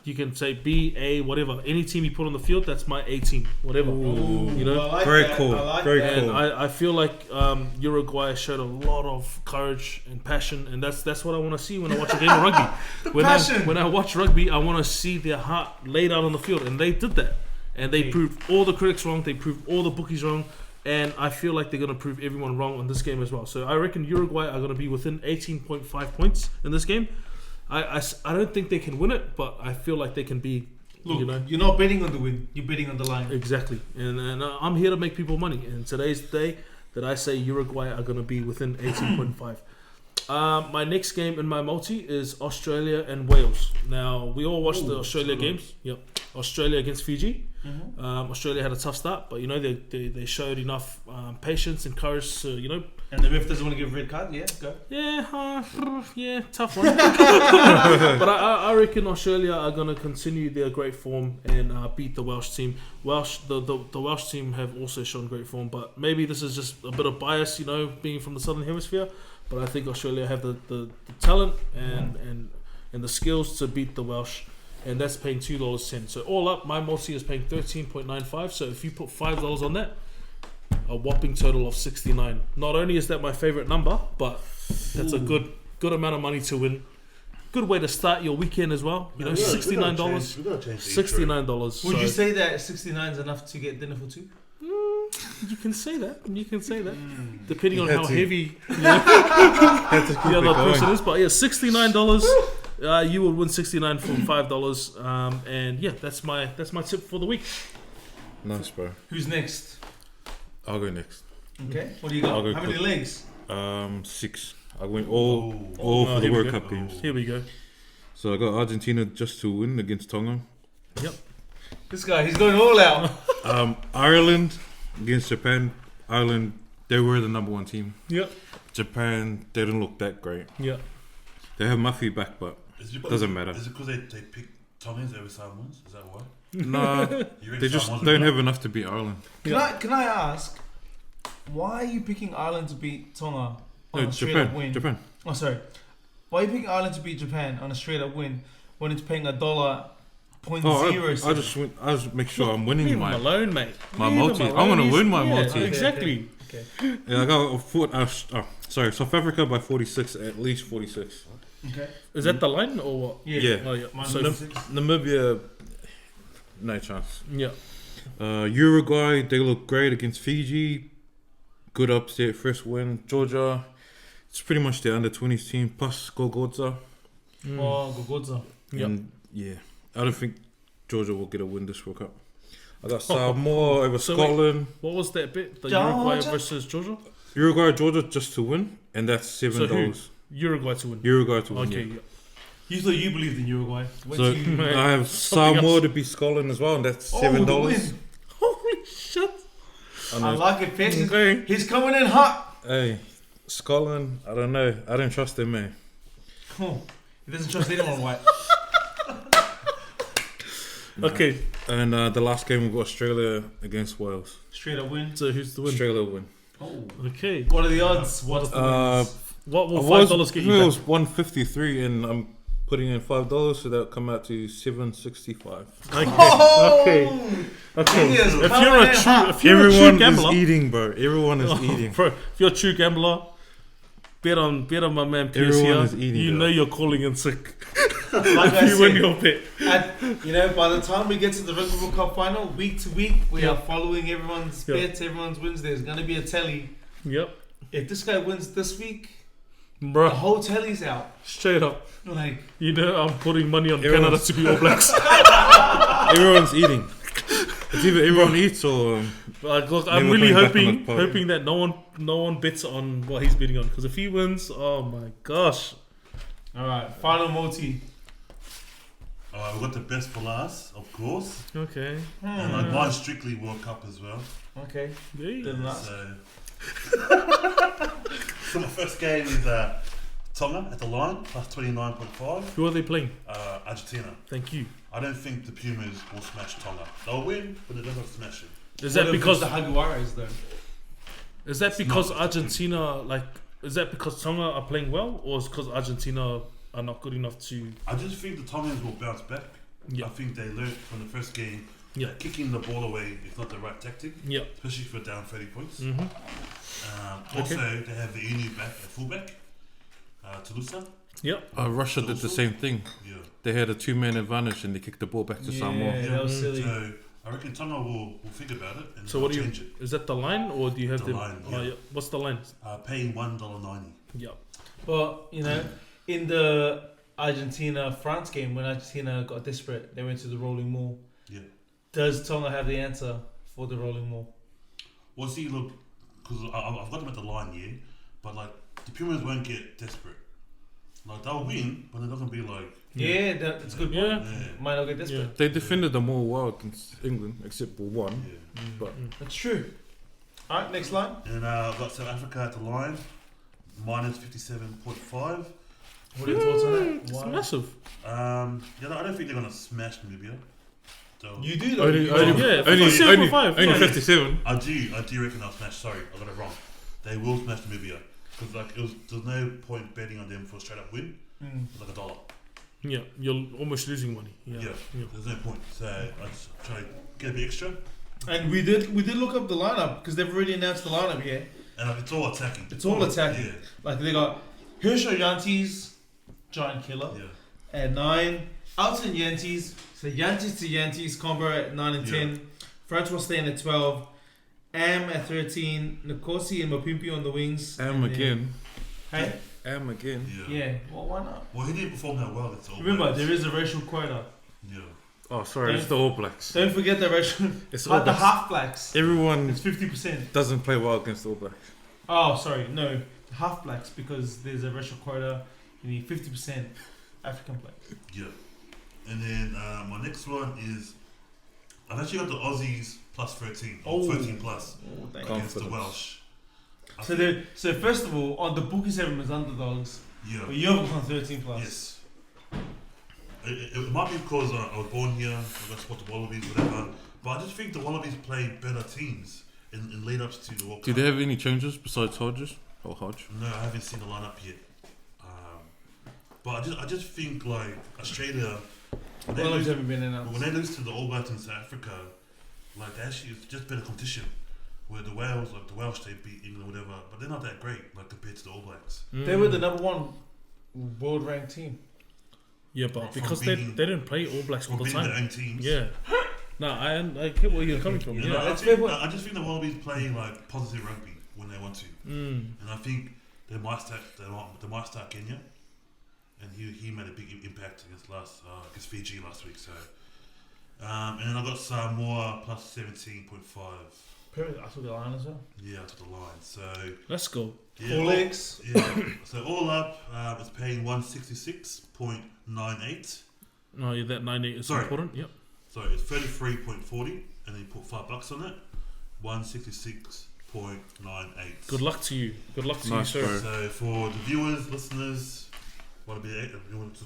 You can say B, A, whatever. Any team you put on the field, that's my A team. Whatever. You know. I like Very that. cool. I like Very that. And cool. I feel like Uruguay showed a lot of courage and passion, and that's what I want to see when I watch a game of rugby. When I watch rugby, I want to see their heart laid out on the field, and they did that. And they proved all the critics wrong. They proved all the bookies wrong. And I feel like they're going to prove everyone wrong on this game as well. So I reckon Uruguay are going to be within 18.5 points in this game. I don't think they can win it, but I feel like they can be. Look, You know, you're not betting on the win. You're betting on the line. exactly. And I'm here to make people money. And today's the day that I say Uruguay are going to be within 18.5. My next game in my multi is Australia and Wales. Now, we all watched the Australia games. Yep. Australia against Fiji. Australia had a tough start, but, you know, they showed enough patience and courage to, you know. And the ref doesn't want to give a red card. Yeah, go. Yeah, tough one. But I reckon Australia are going to continue their great form and beat the Welsh team. The Welsh team have also shown great form, but maybe this is just a bit of bias, you know, being from the Southern Hemisphere. But I think Australia have the talent and the skills to beat the Welsh, and that's paying $2.10. So all up, my multi is paying 13.95. So if you put $5 on that, a whopping total of 69. Not only is that my favorite number, but that's a good amount of money to win. Good way to start your weekend as well. You know, $69. We gotta change the $69. Would you say that 69 is enough to get dinner for two? You can say that. Depending on You had how to- heavy Had to keep the it other going. person is. But yeah, $69. You would win 69 from $5. And yeah, that's my tip for the week. Nice, bro. Who's next? I'll go next. Okay. What do you I'll got? go How many quick. legs? 6. I went all for here the we World go. Cup games. Here we go. So I got Argentina just to win against Tonga. This guy, he's going all out. Ireland against Japan. Ireland, they were the number 1 team. Yep. Japan, they didn't look that great. Yeah. They have Muffy back, but doesn't matter. Is it because they pick Tongans every Samoans? Is that why? nah, You reckon they just Samoans don't will have enough to beat Ireland. Can I ask, why are you picking Ireland to beat Tonga on a straight up win? Japan. Oh, sorry. Why are you picking Ireland to beat Japan on a straight up win when it's paying $1.07? I just make sure I'm winning Leave him my alone, mate. my Leave him multi. I alone. want to He's- win my yeah, multi. Exactly. Yeah, I got South Africa by 46, at least 46. Okay. Is that the line or what? Yeah. Oh, yeah. Mine So, was 6. Namibia, no chance. yeah. Uruguay, they look great against Fiji. Good upset, first win. Georgia, it's pretty much the under-20s team, plus Gogodza. Oh, Gogodza. Yep. And yeah, I don't think Georgia will get a win this World Cup. I got Samoa over So Scotland. What was that bit? The Georgia? Uruguay versus Georgia? Uruguay, Georgia just to win, and that's $7. So who? Uruguay to win. Uruguay to win. Okay. Yeah. Yeah. You thought you believed in Uruguay. Wait So till you... I have Something Samoa else. to beat Scotland as well, and that's Oh, $7. the win. Holy shit. I like it, Fitz. Okay. He's coming in hot. Hey, Scotland, I don't know. I don't trust them, man. Oh, he doesn't trust anyone white. Okay. And the last game we got Australia against Wales. Straight up win. So who's the win? Australia win. Oh. Okay. What are the odds? What is the What will I $5 get it you? was 153, and I'm putting in $5, so that'll come out to $765. Okay. Oh! Okay. He is If coming you're a in true, hot. if you're a true Everyone is gambler, eating, bro. Everyone is eating. bro, if you're a true gambler, bet on my man Pierce Everyone here. is eating, You bro. know you're calling in sick. Like I You win said, your bet. by the time we get to the Rugby World Cup final, week to week, we are following everyone's Yeah. bets, everyone's wins. There's going to be a tally. Yep. If this guy wins this week, the Bro, whole tally's out. straight up. Like, You know I'm putting money on Everyone's- Canada to be All Blacks. Everyone's eating. It's either everyone eats or Like, look, Never I'm really coming back on hoping the pod. hoping that no one bets on what he's betting on, because if he wins, oh my gosh. alright, final multi. We've got the best for last, of course. Okay. And mine's strictly World Cup as well. Okay. Yeah. Then last. So, so my first game is Tonga at the line, plus 29.5. Who are they playing? Argentina. Thank you. I don't think the Pumas will smash Tonga. They'll win, but they're not going to smash it. Is that because the Jaguares though? is that because not. Argentina is that because Tonga are playing well, or is it because Argentina are not good enough to? I just think the Tongans will bounce back. Yeah. I think they learned from the first game Yeah. that kicking the ball away is not the right tactic, Yeah. especially for down 30 points. Mhm. Also, they have the Inu back at fullback, Toulousa. Yep. Russia did the same thing. Yeah. They had a 2-man advantage and they kicked the ball back to Samoa. Yeah, that was silly. So I reckon Tonga will think about it and So what do you? change it. Is that the line, or do you have The them? line, Oh, yeah. yeah. What's the line? Paying $1.90. Yeah. But you know, in the Argentina-France game, when Argentina got desperate, they went to the rolling maul. Yeah. Does Tonga have the answer for the rolling maul? Well, see, look, because I've got them at the line here, but like the Pumas won't get desperate. Like they'll win, but they're not gonna be like. Yeah, that's a good point. Yeah. Yeah. Might not get desperate. They defended them all well against England, except for one. Yeah. But That's true. All right, next line. And I've got South Africa at the line, minus 57.5. What are your thoughts on that? It's Why? massive. Yeah, I don't think they're gonna smash Namibia. So You do though. only, You only, do. Yeah, only, 57.5. only Yeah. 57. I do reckon they'll smash. Sorry, I got it wrong. They will smash Namibia because like there's no point betting on them for a straight up win. It's like $1. Yeah, you're almost losing money. Yeah. Yeah. There's no point. So I just try to get a bit extra, And we did look up the lineup because they've already announced the lineup here. and it's all attacking. It's all attacking. Yeah, Like they got Hirsho Yantis, Giant Killer, yeah. at 9. Alton Yantis, so Yantis to Yantis combo at 9 and 10. Francois staying at 12. Am at 13. Nkosi and Mapimpi on the wings. Am And then- again. Hey? Am again. Yeah. Well, why not? Well, he didn't perform that well. It's all Remember, Blacks. there is a racial quota. Yeah. Oh, sorry, it's the All Blacks. Don't forget the racial. It's All The Blacks. half blacks. Everyone It's 50%. doesn't play well against the All Blacks. Oh, sorry, no, half blacks because there's a racial quota. You need 50% African blacks. Yeah. And then my next one is I've actually got the Aussies plus 13 or Oh. 13 plus Oh, thank against the Confidence. Welsh. I So, think- so first of all, on the bookies, everyone was underdogs, yeah. but you've gone 13 plus. Yes. It might be because I was born here, I got support the Wallabies, whatever. But I just think the Wallabies play better teams in lead ups to the World Did Cup. they have any changes besides Hodges? Or Hodge? No, I haven't seen the lineup yet. But I just think like Australia, when they, Wallabies lose, haven't been announced. when they lose to the All Blacks in South Africa, like they actually it's just better competition. Where the Welsh they beat England or whatever, but they're not that great like compared to the All Blacks. They were the number 1 world ranked team. Yeah, but From because beating- they didn't play All Blacks all From the beating their time. own teams. Yeah. No, I get where you're coming from. You know, Yeah. I just think the Wallabies play like positive rugby when they want to, and I think they might start Kenya, and he made a big impact against Fiji last week. So, and then I got Samoa plus 17.5. I took the line as well. Yeah, I took the line. So Let's go. yeah, 4 legs. Yeah. So all up, it's paying 166.98. No, yeah, that 98 is Sorry. important. Yep. So it's 33.40, and then you put $5 on it. 166.98. Good luck to you. Good luck to Nice, you, sir. bro. So for the viewers, listeners, you want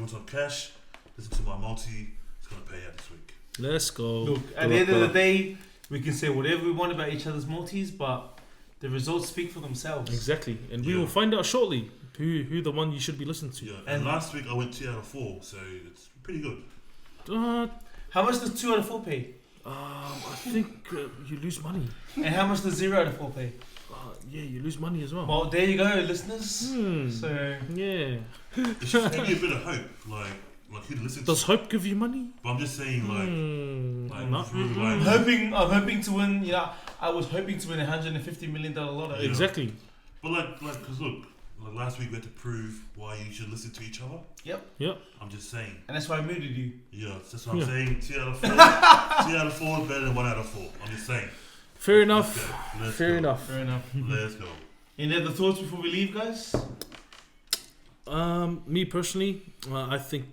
some cash, listen to my multi. It's gonna pay out this week. Let's go. Look, at the end of the day, we can say whatever we want about each other's multis, but the results speak for themselves. Exactly, and we Yeah. will find out shortly who the one you should be listening to. Yeah. And And- last week I went 2 out of 4, so it's pretty good. How much does 2 out of 4 pay? I think you lose money. And how much does 0 out of 4 pay? Yeah, you lose money as well. Well, there you go, listeners. Hmm. So, Yeah. It's just give me a bit of hope, like who to listen Does to. hope give you money? But I'm just saying, like Not through, I'm like hoping to win. You know, I was hoping to win $150 million lotto. Yeah. exactly. but because look, like last week we had to prove why you should listen to each other. Yep. I'm just saying. And that's why I muted you. Yeah, that's what I'm Yeah. saying. 2 out of 4. 2 out of 4 is better than 1 out of 4. I'm just saying. Fair enough. Let's Fair go. enough. Fair enough. Let's go. Any other thoughts before we leave, guys? Me personally, I think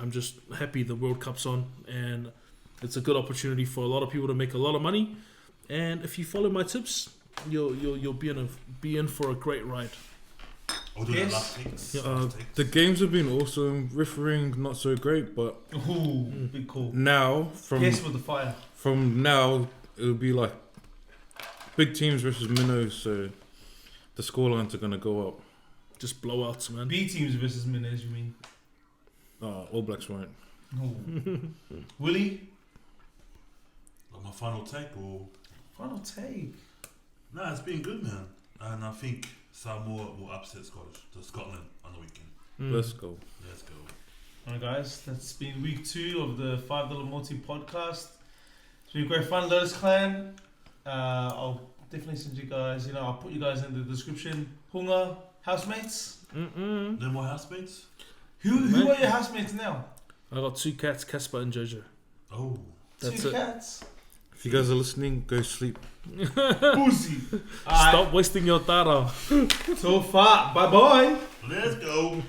I'm just happy the World Cup's on, and it's a good opportunity for a lot of people to make a lot of money. And if you follow my tips, you'll be in for a great ride. I'll do Yes. the last takes. Yeah, last takes. The games have been awesome. Refereeing not so great, but Ooh, big call. now Yes, with the fire. from now it'll be like big teams versus minnows, so the scorelines are gonna go up. Just blowouts, man. B teams versus Minnows, you mean? All Blacks won't. No. Willie, Like my final take, or final take. no, it's been good, man. And I think Samoa will upset Scotland on the weekend. Let's go. Let's go. Alright, guys, that's been week 2 of the $5 Multi podcast. Should be great fun. Lotus Clan. I'll definitely send you guys. I'll put you guys in the description. Hunga housemates. No more housemates? Who are your housemates now? I got 2 cats, Casper and Jojo. Oh. That's Two it. cats. If you guys are listening, go sleep. Boozy. Stop wasting your data. So far. Bye bye. Let's go.